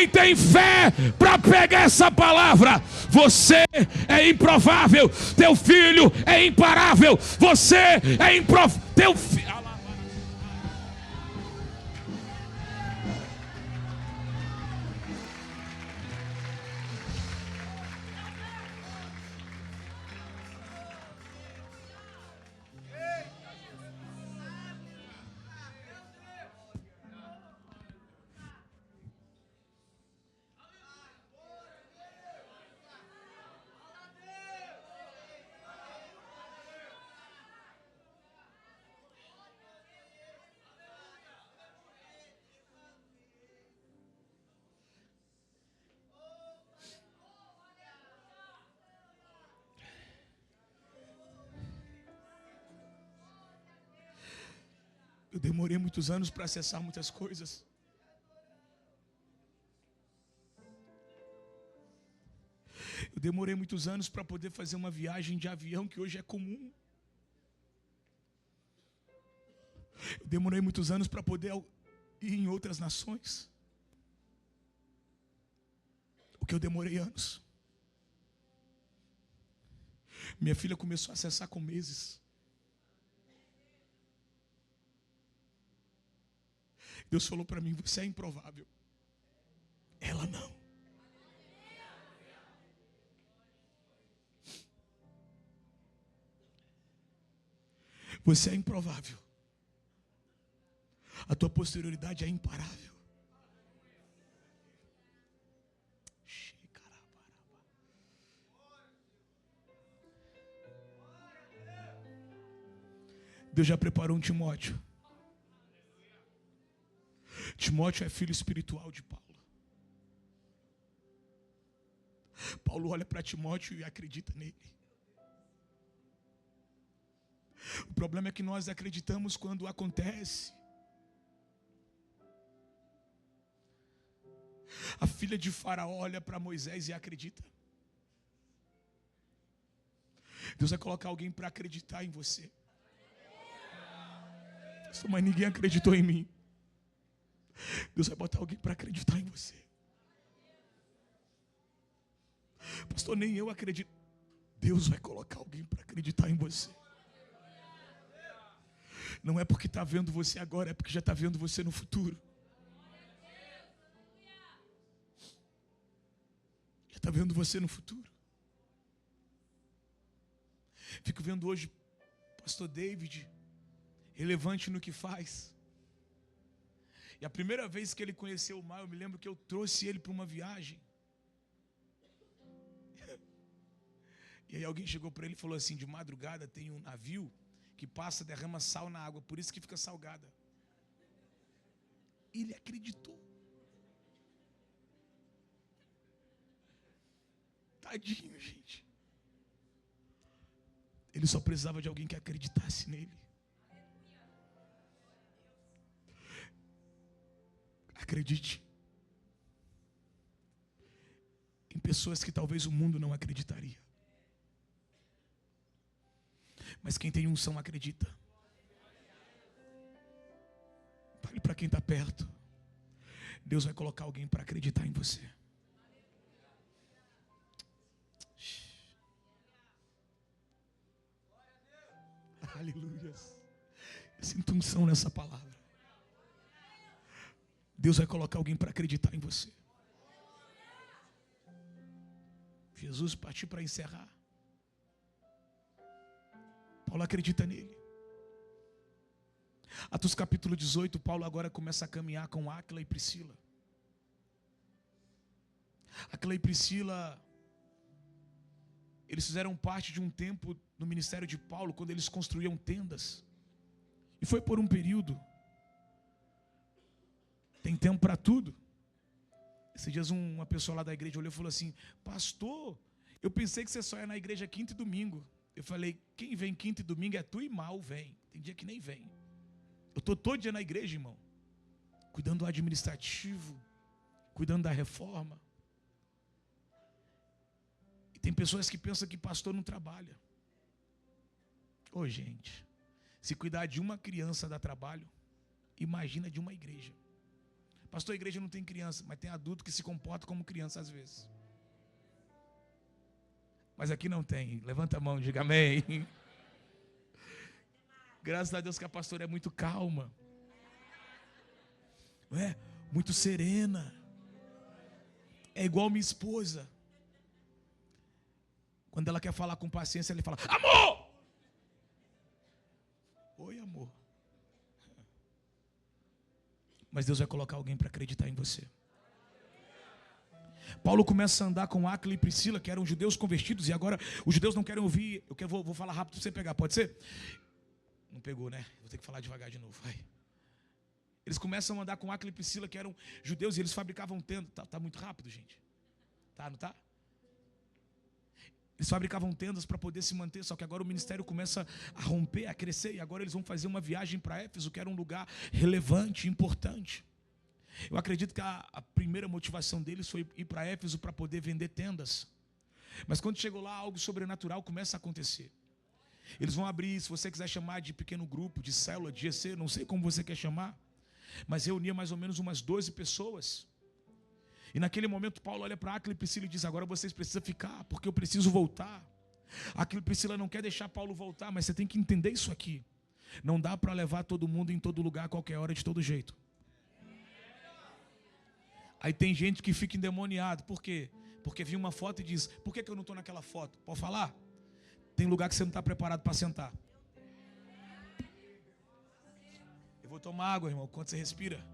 tem fé para pegar essa palavra? Você é improvável, teu filho é imparável, você é improvável, teu filho. Eu demorei muitos anos para acessar muitas coisas. Eu demorei muitos anos para poder fazer uma viagem de avião que hoje é comum. Eu demorei muitos anos para poder ir em outras nações. O que eu demorei anos. Minha filha começou a acessar com meses. Deus falou para mim: você é improvável. Ela não. Você é improvável. A tua posterioridade é imparável. Deus já preparou um Timóteo. Timóteo é filho espiritual de Paulo. Paulo olha para Timóteo e acredita nele. O problema é que nós acreditamos quando acontece. A filha de Faraó olha para Moisés e acredita. Deus vai colocar alguém para acreditar em você. Mas ninguém acreditou em mim. Deus vai botar alguém para acreditar em você. Pastor, nem eu acredito. Deus vai colocar alguém para acreditar em você. Não é porque está vendo você agora, é porque já está vendo você no futuro. Já está vendo você no futuro. Fico vendo hoje Pastor David, relevante no que faz. E a primeira vez que ele conheceu o mar, eu me lembro que eu trouxe ele para uma viagem. E aí alguém chegou para ele e falou assim: de madrugada tem um navio que passa, derrama sal na água, por isso que fica salgada. Ele acreditou. Tadinho, gente. Ele só precisava de alguém que acreditasse nele. Acredite em pessoas que talvez o mundo não acreditaria. Mas quem tem unção acredita. Fale para quem está perto. Deus vai colocar alguém para acreditar em você. Aleluia. Eu sinto unção nessa palavra. Deus vai colocar alguém para acreditar em você. Jesus partiu para encerrar. Paulo acredita nele. Atos capítulo 18, Paulo agora começa a caminhar com Áquila e Priscila. Áquila e Priscila, eles fizeram parte de um tempo no ministério de Paulo, quando eles construíam tendas. E foi por um período. Tem tempo para tudo. Esses dias uma pessoa lá da igreja olhou e falou assim: pastor, eu pensei que você só ia na igreja quinta e domingo. Eu falei: quem vem quinta e domingo é tu e mal vem. Tem dia que nem vem. Eu estou todo dia na igreja, irmão, cuidando do administrativo, cuidando da reforma. E tem pessoas que pensam que pastor não trabalha. Ô, gente, se cuidar de uma criança dá trabalho, Imagina de uma igreja. Pastor, a igreja não tem criança, mas tem adulto que se comporta como criança às vezes. Mas aqui não tem. Levanta a mão, diga amém. Graças a Deus que a pastora é muito calma. Não é? Muito serena. É igual minha esposa. Quando ela quer falar com paciência, ela fala: amor! Oi, amor. Mas Deus vai colocar alguém para acreditar em você. Paulo começa a andar com Áquila e Priscila, que eram judeus convertidos, e agora os judeus não querem ouvir. Vou falar rápido para você pegar, pode ser? Não pegou, né? Vou ter que falar devagar de novo. Vai. Eles começam a andar com Áquila e Priscila, que eram judeus, e eles fabricavam tendas. Tá muito rápido, gente. Tá, não tá? Eles fabricavam tendas para poder se manter, só que agora o ministério começa a romper, a crescer, e agora eles vão fazer uma viagem para Éfeso, que era um lugar relevante, importante. Eu acredito que a primeira motivação deles foi ir para Éfeso para poder vender tendas. Mas quando chegou lá, algo sobrenatural começa a acontecer. Eles vão abrir, se você quiser chamar de pequeno grupo, de célula, de GC, não sei como você quer chamar, mas reunia mais ou menos umas 12 pessoas. E naquele momento Paulo olha para Áquila e Priscila e diz: agora vocês precisam ficar, porque eu preciso voltar. Áquila e Priscila não quer deixar Paulo voltar, mas você tem que entender isso aqui. Não dá para levar todo mundo em todo lugar, a qualquer hora, de todo jeito. Aí tem gente que fica endemoniado. Por quê? Porque viu uma foto e diz: por que eu não estou naquela foto? Pode falar? Tem lugar que você não está preparado para sentar. Eu vou tomar água, irmão, enquanto você respira.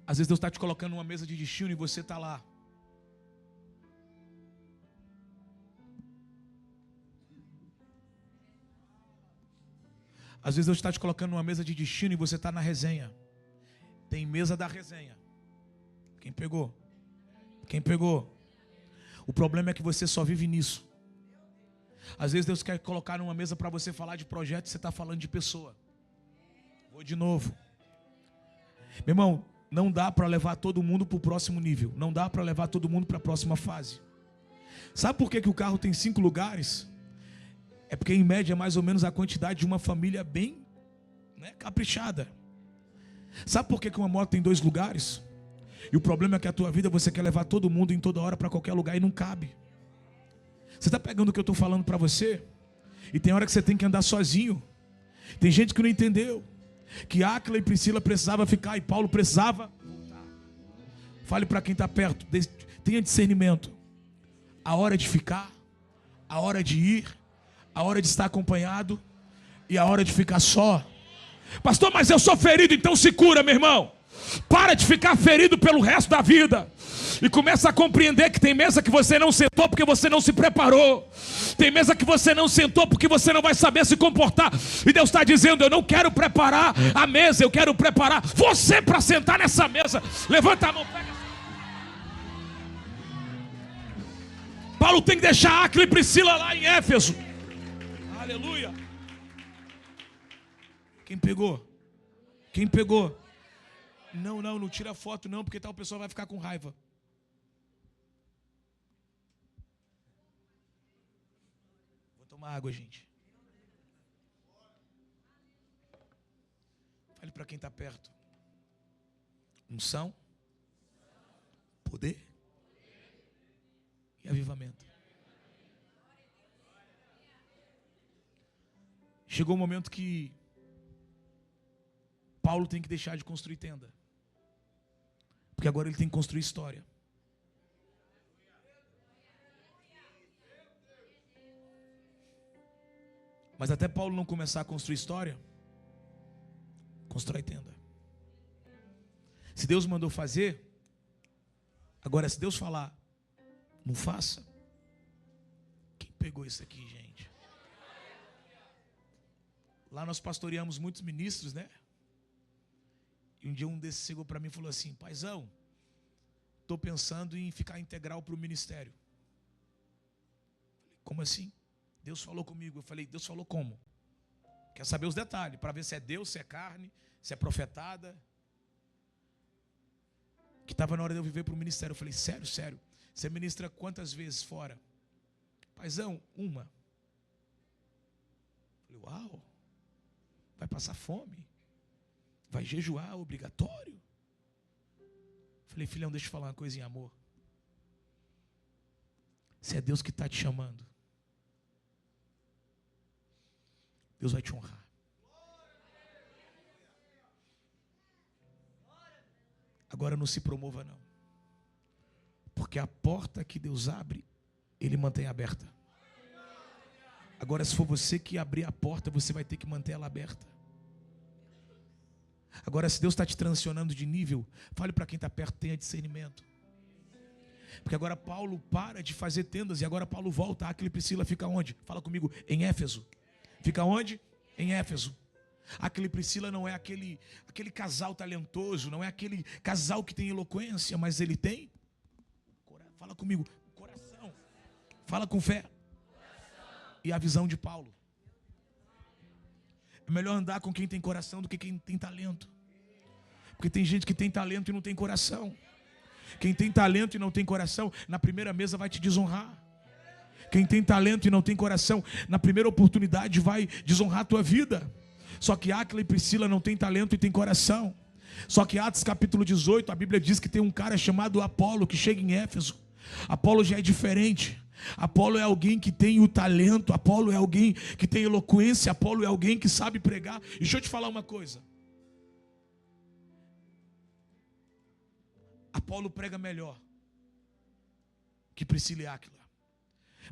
Às vezes Deus está te colocando numa mesa de destino e você está lá. Às vezes Deus está te colocando numa mesa de destino e você está na resenha. Tem mesa da resenha. Quem pegou? Quem pegou? O problema é que você só vive nisso. Às vezes Deus quer colocar numa mesa para você falar de projeto e você está falando de pessoa. Vou de novo. Meu irmão, não dá para levar todo mundo para o próximo nível. Não dá para levar todo mundo para a próxima fase. Sabe por que o carro tem 5 lugares? É porque em média é mais ou menos a quantidade de uma família bem, né, caprichada. Sabe por que uma moto tem 2 lugares? E o problema é que a tua vida você quer levar todo mundo em toda hora para qualquer lugar e não cabe. Você está pegando o que eu estou falando para você? E tem hora que você tem que andar sozinho. Tem gente que não entendeu que Áquila e Priscila precisavam ficar e Paulo precisava voltar. Fale para quem está perto, tenha discernimento. A hora de ficar, a hora de ir, a hora de estar acompanhado e a hora de ficar só. Pastor, mas eu sou ferido, então se cura, meu irmão. Para de ficar ferido pelo resto da vida e começa a compreender que tem mesa que você não sentou porque você não se preparou. Tem mesa que você não sentou porque você não vai saber se comportar. E Deus está dizendo: eu não quero preparar a mesa, eu quero preparar você para sentar nessa mesa. Levanta a mão, pega. Paulo tem que deixar Áquila e Priscila lá em Éfeso. Aleluia. Quem pegou? Quem pegou? Não tira foto não, porque tal pessoa vai ficar com raiva. Vou tomar água, gente. Fale para quem está perto. Unção, poder e avivamento. Chegou o momento que Paulo tem que deixar de construir tenda. Porque agora ele tem que construir história. Mas até Paulo não começar a construir história, constrói tenda. Se Deus mandou fazer, agora se Deus falar, não faça. Quem pegou isso aqui, gente? Lá nós pastoreamos muitos ministros, né? E um dia um desses chegou para mim e falou assim: paizão, estou pensando em ficar integral para o ministério. Falei: como assim? Deus falou comigo. Eu falei: Deus falou como? Quer saber os detalhes, para ver se é Deus, se é carne, se é profetada. Que estava na hora de eu viver para o ministério. Eu falei: sério? Você ministra quantas vezes fora? Paizão, uma. Eu falei: uau. vai passar fome, vai jejuar, obrigatório. Falei, filhão, deixa eu falar uma coisa em amor. Se é Deus que está te chamando, Deus vai te honrar. Agora não se promova não, porque a porta que Deus abre, Ele mantém aberta. Agora se for você que abrir a porta, você vai ter que manter ela aberta. Agora se Deus está te transicionando de nível, fale para quem está perto, tenha discernimento. Porque agora Paulo para de fazer tendas e agora Paulo volta. Aquele Priscila fica onde? Fala comigo, em Éfeso. Fica onde? Em Éfeso. Aquele Priscila não é aquele casal talentoso, não é aquele casal que tem eloquência, mas ele tem, fala comigo, coração. Fala com fé. E a visão de Paulo. É melhor andar com quem tem coração do que quem tem talento. Porque tem gente que tem talento e não tem coração. Quem tem talento e não tem coração, na primeira mesa vai te desonrar. Quem tem talento e não tem coração, na primeira oportunidade vai desonrar a tua vida. Só que Áquila e Priscila não tem talento e tem coração. Só que Atos capítulo 18, a Bíblia diz que tem um cara chamado Apolo que chega em Éfeso. Apolo já é diferente. Apolo é alguém que tem o talento. Apolo é alguém que tem eloquência. Apolo é alguém que sabe pregar. E deixa eu te falar uma coisa. Apolo prega melhor que Priscila e Áquila.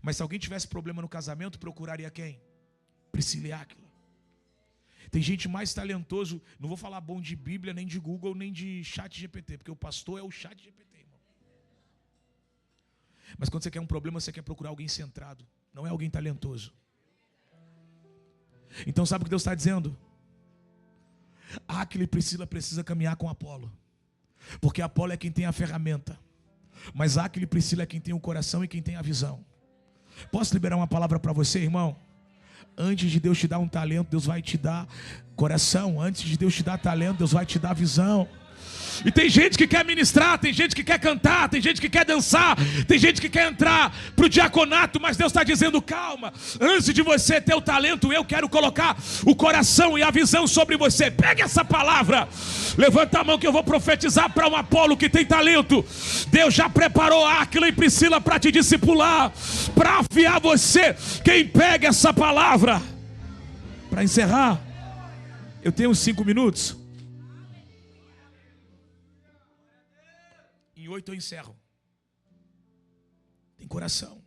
Mas se alguém tivesse problema no casamento, procuraria quem? Priscila e Áquila. Tem gente mais talentoso, não vou falar bom de Bíblia, nem de Google, nem de chat GPT, porque o pastor é o chat GPT, irmão. Mas quando você quer um problema, você quer procurar alguém centrado, não é alguém talentoso. Então sabe o que Deus está dizendo? Áquila e Priscila precisa caminhar com Apolo, porque Apolo é quem tem a ferramenta, mas Áquila e Priscila é quem tem o coração e quem tem a visão. Posso liberar uma palavra para você, irmão? Antes de Deus te dar um talento, Deus vai te dar coração. Antes de Deus te dar talento, Deus vai te dar visão. E tem gente que quer ministrar, tem gente que quer cantar, tem gente que quer dançar, tem gente que quer entrar para o diaconato, mas Deus está dizendo, calma, antes de você ter o talento, eu quero colocar o coração e a visão sobre você. Pegue essa palavra, levanta a mão que eu vou profetizar para um Apolo que tem talento. Deus já preparou Áquila e Priscila para te discipular, para afiar você. Quem pega essa palavra? Para encerrar, eu tenho 5 minutos. Em 8 eu encerro. Tem coração.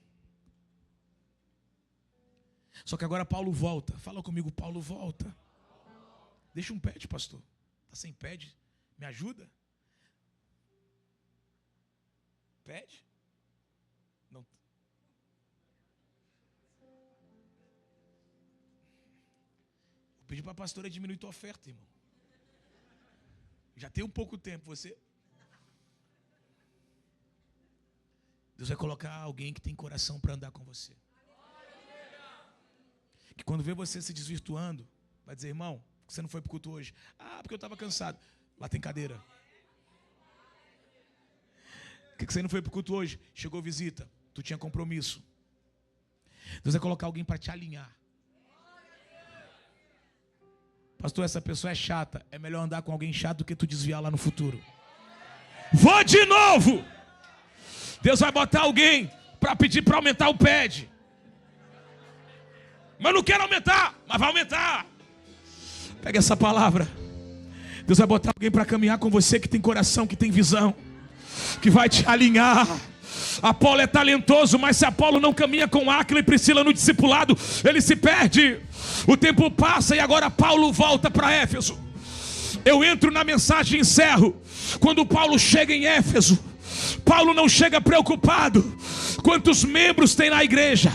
Só que agora Paulo volta. Fala comigo, Paulo volta. Deixa um pad, pastor. Está sem pad? Me ajuda? Pad? Não. Vou pedir para a pastora diminuir tua oferta, irmão. Já tem um pouco tempo, você... Deus vai colocar alguém que tem coração para andar com você. Que quando vê você se desvirtuando, vai dizer, irmão, por que você não foi para o culto hoje? Ah, porque eu estava cansado. Lá tem cadeira. Por que você não foi para o culto hoje? Chegou visita, tu tinha compromisso. Deus vai colocar alguém para te alinhar. Pastor, essa pessoa é chata. É melhor andar com alguém chato do que tu desviar lá no futuro. Vou de novo! Deus vai botar alguém para pedir para aumentar o pad. Mas não quero aumentar, mas vai aumentar. Pega essa palavra. Deus vai botar alguém para caminhar com você que tem coração, que tem visão, que vai te alinhar. Apolo é talentoso, mas se Apolo não caminha com Áquila e Priscila no discipulado, ele se perde. O tempo passa e agora Paulo volta para Éfeso. Eu entro na mensagem e encerro. Quando Paulo chega em Éfeso, Paulo não chega preocupado quantos membros tem na igreja.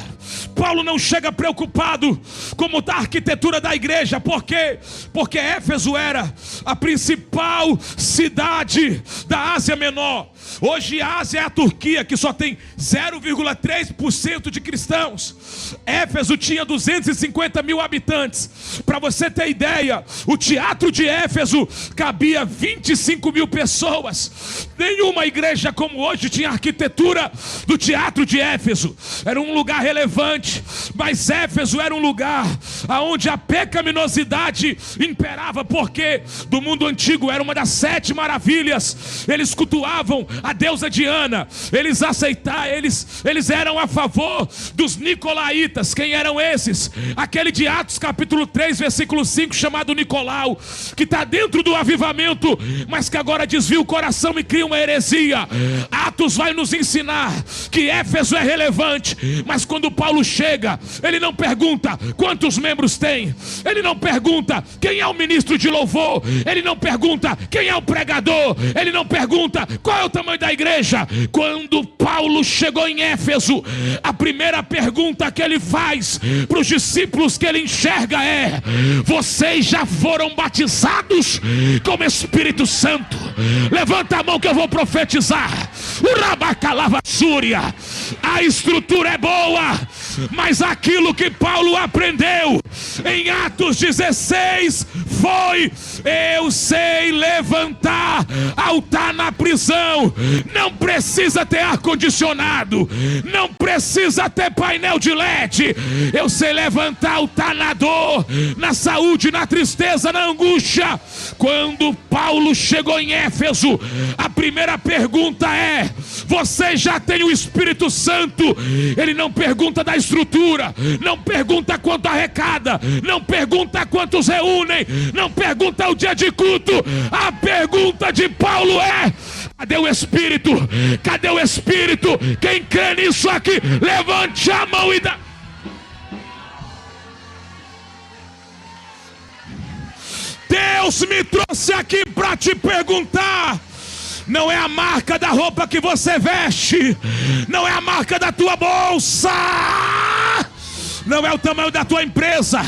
Paulo não chega preocupado como da arquitetura da igreja. Por quê? Porque Éfeso era a principal cidade da Ásia Menor. Hoje a Ásia é a Turquia, que só tem 0,3% de cristãos. Éfeso tinha 250 mil habitantes. Para você ter ideia, o teatro de Éfeso cabia 25 mil pessoas. Nenhuma igreja como hoje tinha a arquitetura do teatro de Éfeso. Era um lugar relevante. relevante, mas Éfeso era um lugar onde a pecaminosidade imperava, porque do mundo antigo era uma das 7 maravilhas. Eles cultuavam a deusa Diana, eles eram a favor dos nicolaítas. Quem eram esses? Aquele de Atos capítulo 3 versículo 5, chamado Nicolau, que está dentro do avivamento, mas que agora desvia o coração e cria uma heresia. Atos vai nos ensinar que Éfeso é relevante, mas quando Paulo chega, ele não pergunta quantos membros tem, ele não pergunta quem é o ministro de louvor, ele não pergunta quem é o pregador, ele não pergunta qual é o tamanho da igreja. Quando Paulo chegou em Éfeso, a primeira pergunta que ele faz para os discípulos que ele enxerga é: vocês já foram batizados com o Espírito Santo? Levanta a mão que eu vou profetizar. A estrutura é boa, mas aquilo que Paulo aprendeu em Atos 16 foi: eu sei levantar altar na prisão. Não precisa ter ar-condicionado, não precisa ter painel de LED. Eu sei levantar altar na dor, na saúde, na tristeza, na angústia. Quando Paulo chegou em Éfeso, a primeira pergunta é: você já tem o Espírito Santo? Ele não pergunta da estrutura, não pergunta quanto arrecada, não pergunta quantos reúnem, não pergunta o dia de culto. A pergunta de Paulo é: cadê o Espírito? Cadê o Espírito? Quem crê nisso aqui, levante a mão e dá. Deus me trouxe aqui para te perguntar. Não é a marca da roupa que você veste, não é a marca da tua bolsa, não é o tamanho da tua empresa.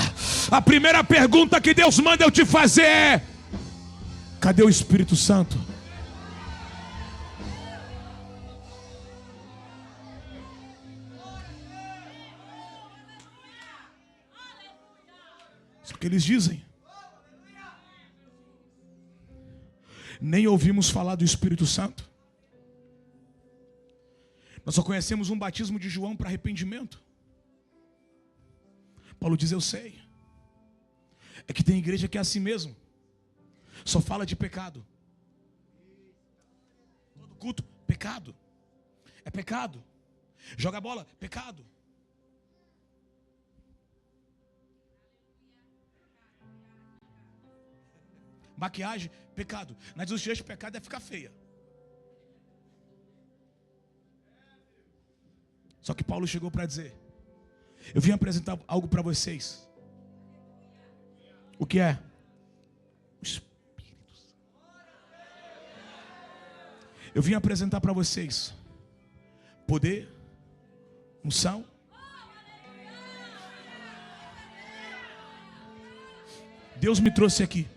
A primeira pergunta que Deus manda eu te fazer é: cadê o Espírito Santo? Isso é o que eles dizem. Nem ouvimos falar do Espírito Santo. Nós só conhecemos um batismo de João para arrependimento. Paulo diz: eu sei. É que tem igreja que é assim mesmo, só fala de pecado. Todo culto, pecado. É pecado. Joga bola, pecado. Maquiagem, pecado. Nas dos dias, pecado é ficar feia. Só que Paulo chegou para dizer: eu vim apresentar algo para vocês. O que é? O Espírito Santo. Eu vim apresentar para vocês poder, unção. Deus me trouxe aqui.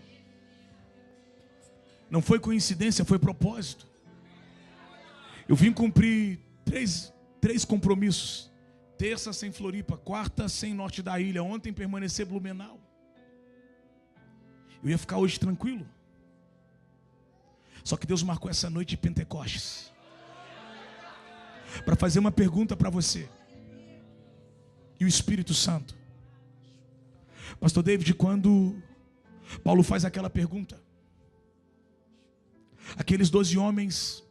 Não foi coincidência, foi propósito. Eu vim cumprir três compromissos. Terça sem Floripa, quarta sem Norte da Ilha, ontem permanecer Blumenau. Eu ia ficar hoje tranquilo. Só que Deus marcou essa noite de Pentecostes para fazer uma pergunta para você. E o Espírito Santo? Pastor David, quando Paulo faz aquela pergunta, aqueles 12 homens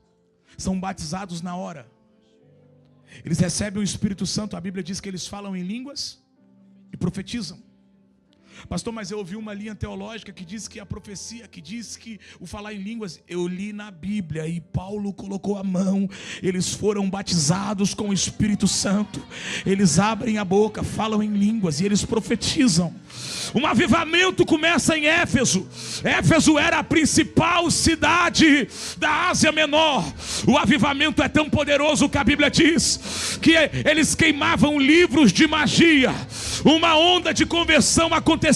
são batizados na hora. Eles recebem o Espírito Santo. A Bíblia diz que eles falam em línguas e profetizam. Pastor, mas eu ouvi uma linha teológica que diz que a profecia, que diz que o falar em línguas, eu li na Bíblia e Paulo colocou a mão, eles foram batizados com o Espírito Santo, eles abrem a boca, falam em línguas e eles profetizam. Um avivamento começa em Éfeso. Éfeso era a principal cidade da Ásia Menor. O avivamento é tão poderoso que a Bíblia diz que eles queimavam livros de magia. Uma onda de conversão acontecia.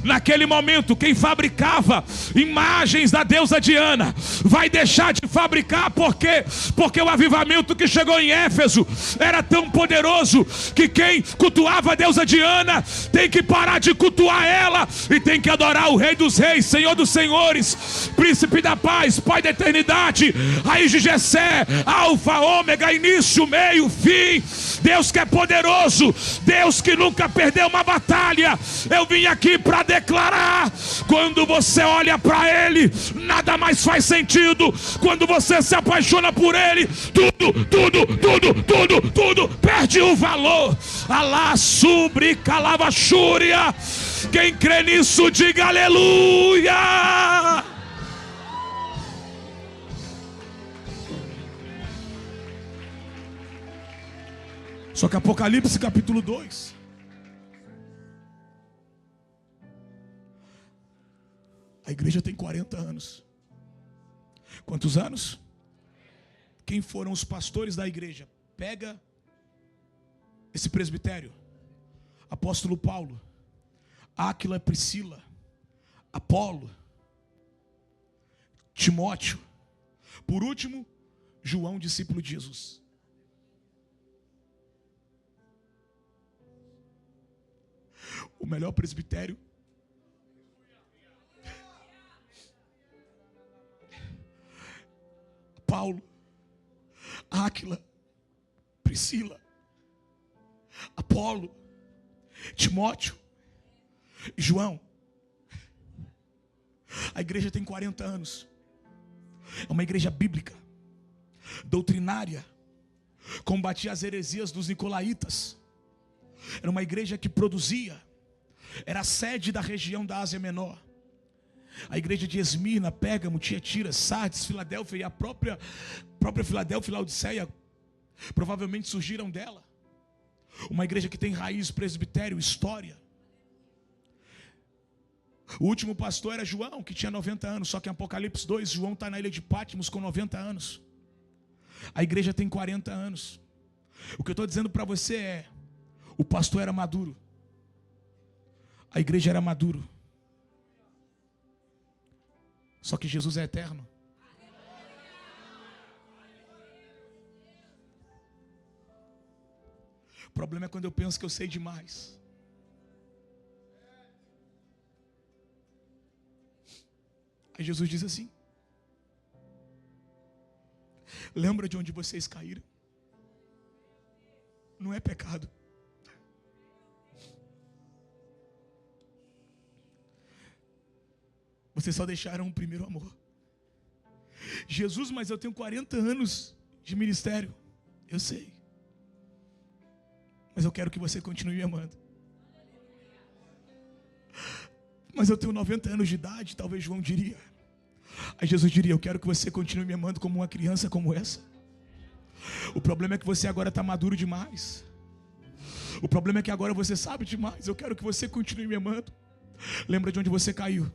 Naquele momento, quem fabricava imagens da deusa Diana vai deixar de fabricar. Por quê? Porque o avivamento que chegou em Éfeso era tão poderoso que quem cultuava a deusa Diana tem que parar de cultuar ela e tem que adorar o Rei dos Reis, Senhor dos Senhores, Príncipe da Paz, Pai da Eternidade, Raiz de Jessé, Alfa, Ômega, início, meio, fim. Deus que é poderoso, Deus que nunca perdeu uma batalha. Eu vim aqui para declarar: quando você olha para Ele, nada mais faz sentido. Quando você se apaixona por Ele, tudo perde o valor. Alá, subri, calavachúria. Quem crê nisso, diga aleluia. Só que Apocalipse capítulo 2. A igreja tem 40 anos. Quantos anos? Quem foram os pastores da igreja? Pega esse presbitério: apóstolo Paulo, Áquila, Priscila, Apolo, Timóteo, por último, João, discípulo de Jesus. O melhor presbitério Paulo, Áquila, Priscila, Apolo, Timóteo e João. A igreja tem 40 anos. É uma igreja bíblica, doutrinária, combatia as heresias dos nicolaítas. Era uma igreja que produzia, era a sede da região da Ásia Menor. A igreja de Esmirna, Pérgamo, Tiatira, Sardes, Filadélfia e a própria Filadélfia e Laodiceia provavelmente surgiram dela. Uma igreja que tem raiz, presbitério, história. O último pastor era João, que tinha 90 anos. Só que em Apocalipse 2, João está na ilha de Patmos com 90 anos. A igreja tem 40 anos. O que eu estou dizendo para você é: o pastor era maduro, a igreja era maduro. Só que Jesus é eterno. O problema é quando eu penso que eu sei demais. Aí Jesus diz assim: lembra de onde vocês caíram? Não é pecado. Vocês só deixaram o primeiro amor. Jesus, mas eu tenho 40 anos de ministério. Eu sei. Mas eu quero que você continue me amando. Mas eu tenho 90 anos de idade, talvez João diria. Aí Jesus diria: eu quero que você continue me amando como uma criança como essa. O problema é que você agora está maduro demais. O problema é que agora você sabe demais. Eu quero que você continue me amando. Lembra de onde você caiu.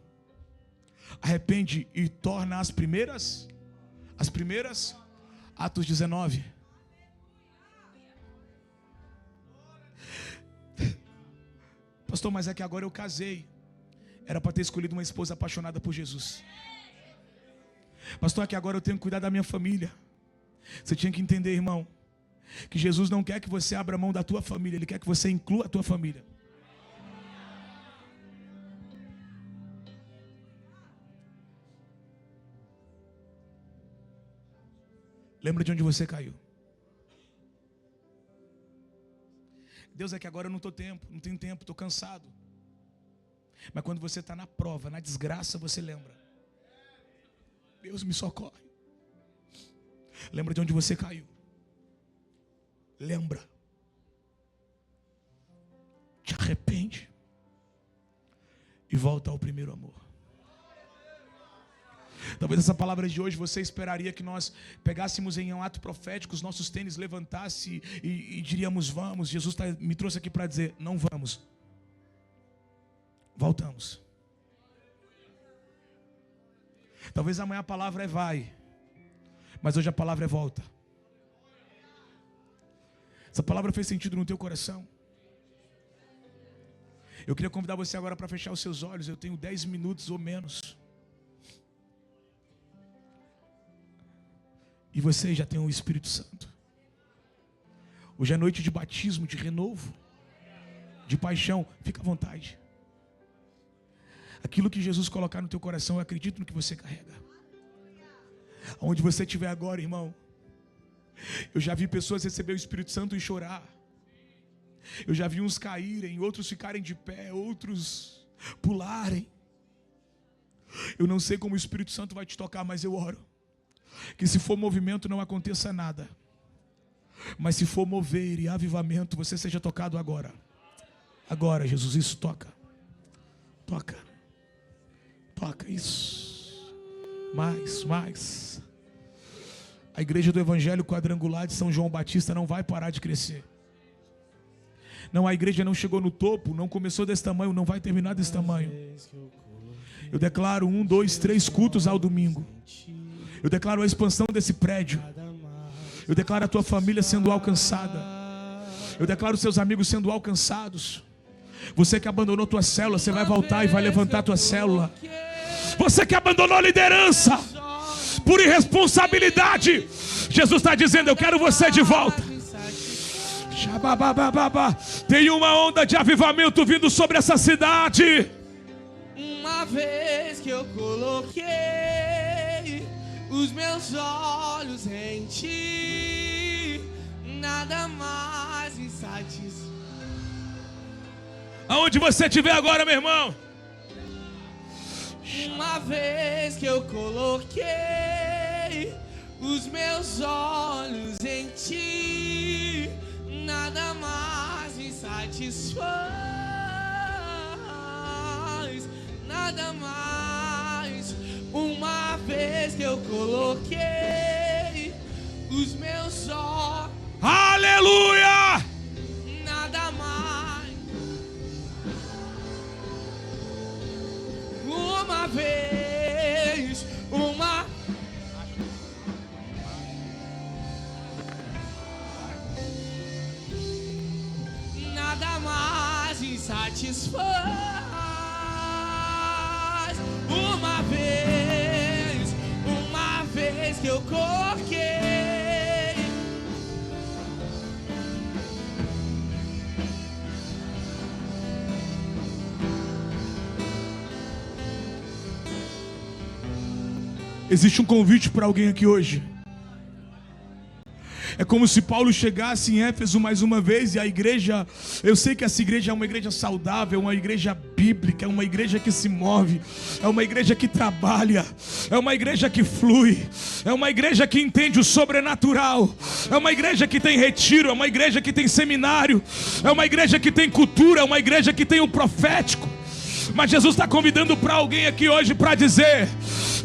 Arrepende e torna as primeiras. Atos 19. Pastor, mas é que agora eu casei. Era para ter escolhido uma esposa apaixonada por Jesus. Pastor, é que agora eu tenho que cuidar da minha família. Você tinha que entender, irmão, que Jesus não quer que você abra mão da tua família. Ele quer que você inclua a tua família. Lembra de onde você caiu. Deus, é que agora eu não tenho tempo, estou cansado. Mas quando você está na prova, na desgraça, você lembra: Deus, me socorre. Lembra de onde você caiu. Lembra. Te arrepende e volta ao primeiro amor. Talvez essa palavra de hoje você esperaria que nós pegássemos em um ato profético, os nossos tênis levantasse e diríamos: vamos. Jesus me trouxe aqui para dizer: não vamos. Voltamos. Talvez amanhã a palavra é vai, mas hoje a palavra é volta. Essa palavra fez sentido no teu coração? Eu queria convidar você agora para fechar os seus olhos. Eu tenho 10 minutos ou menos. E você já tem o Espírito Santo. Hoje é noite de batismo, de renovo, de paixão. Fica à vontade. Aquilo que Jesus colocar no teu coração, eu acredito no que você carrega. Onde você estiver agora, irmão. Eu já vi pessoas receber o Espírito Santo e chorar. Eu já vi uns caírem, outros ficarem de pé, outros pularem. Eu não sei como o Espírito Santo vai te tocar, mas eu oro que se for movimento não aconteça nada. Mas se for mover e avivamento, você seja tocado agora. Agora, Jesus, isso toca. Toca. Toca isso. Mais. A igreja do Evangelho Quadrangular de São João Batista não vai parar de crescer. Não, a igreja não chegou no topo, não começou desse tamanho, não vai terminar desse tamanho. Eu declaro 1, 2, 3 cultos ao domingo. Eu declaro a expansão desse prédio. Eu declaro a tua família sendo alcançada. Eu declaro os seus amigos sendo alcançados. Você que abandonou tua célula, você vai voltar e vai levantar tua célula. Você que abandonou a liderança por irresponsabilidade, Jesus está dizendo, eu quero você de volta. Tem uma onda de avivamento vindo sobre essa cidade. Uma vez que eu coloquei os meus olhos em ti, nada mais me satisfaz. Aonde você estiver agora, meu irmão. Uma vez que eu coloquei os meus olhos em ti, nada mais me satisfaz. Nada mais. Uma vez que eu coloquei os meus olhos. Aleluia! Nada mais. Uma vez. Nada mais me satisfaz. Uma vez que eu coloquei. Existe um convite para alguém aqui hoje. É como se Paulo chegasse em Éfeso mais uma vez e a igreja, eu sei que essa igreja é uma igreja saudável, é uma igreja bíblica, é uma igreja que se move, é uma igreja que trabalha, é uma igreja que flui, é uma igreja que entende o sobrenatural, é uma igreja que tem retiro, é uma igreja que tem seminário, é uma igreja que tem cultura, é uma igreja que tem o profético. Mas Jesus está convidando para alguém aqui hoje para dizer: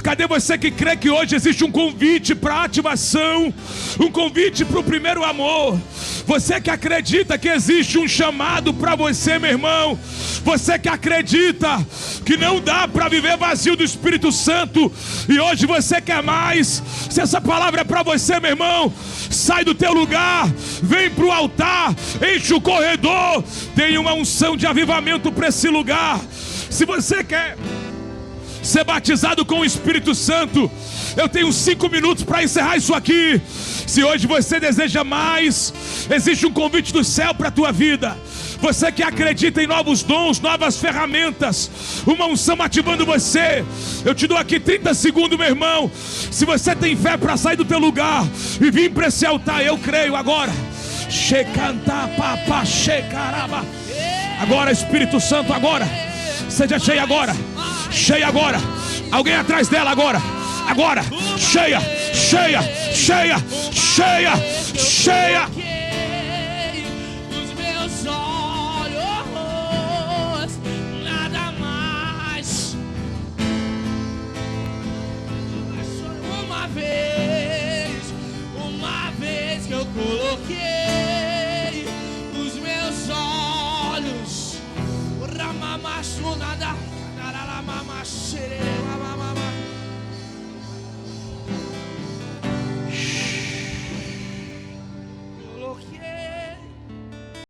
cadê você que crê que hoje existe um convite para ativação, um convite para o primeiro amor? Você que acredita que existe um chamado para você, meu irmão. Você que acredita que não dá para viver vazio do Espírito Santo e hoje você quer mais. Se essa palavra é para você, meu irmão, sai do teu lugar, vem para o altar, enche o corredor. Tem uma unção de avivamento para esse lugar. Se você quer ser batizado com o Espírito Santo, eu tenho 5 minutos para encerrar isso aqui. Se hoje você deseja mais, existe um convite do céu para a tua vida. Você que acredita em novos dons, novas ferramentas, uma unção ativando você, eu te dou aqui 30 segundos, meu irmão. Se você tem fé para sair do teu lugar e vir para esse altar, eu creio agora. Agora, Espírito Santo, agora. Seja cheia agora. Cheia agora. Alguém atrás dela agora. Agora. Cheia. Cheia. Cheia. Cheia. Cheia. Os meus olhos, nada mais. Uma vez que eu coloquei os meus olhos. Ramamaçu nada. Caralamaxere.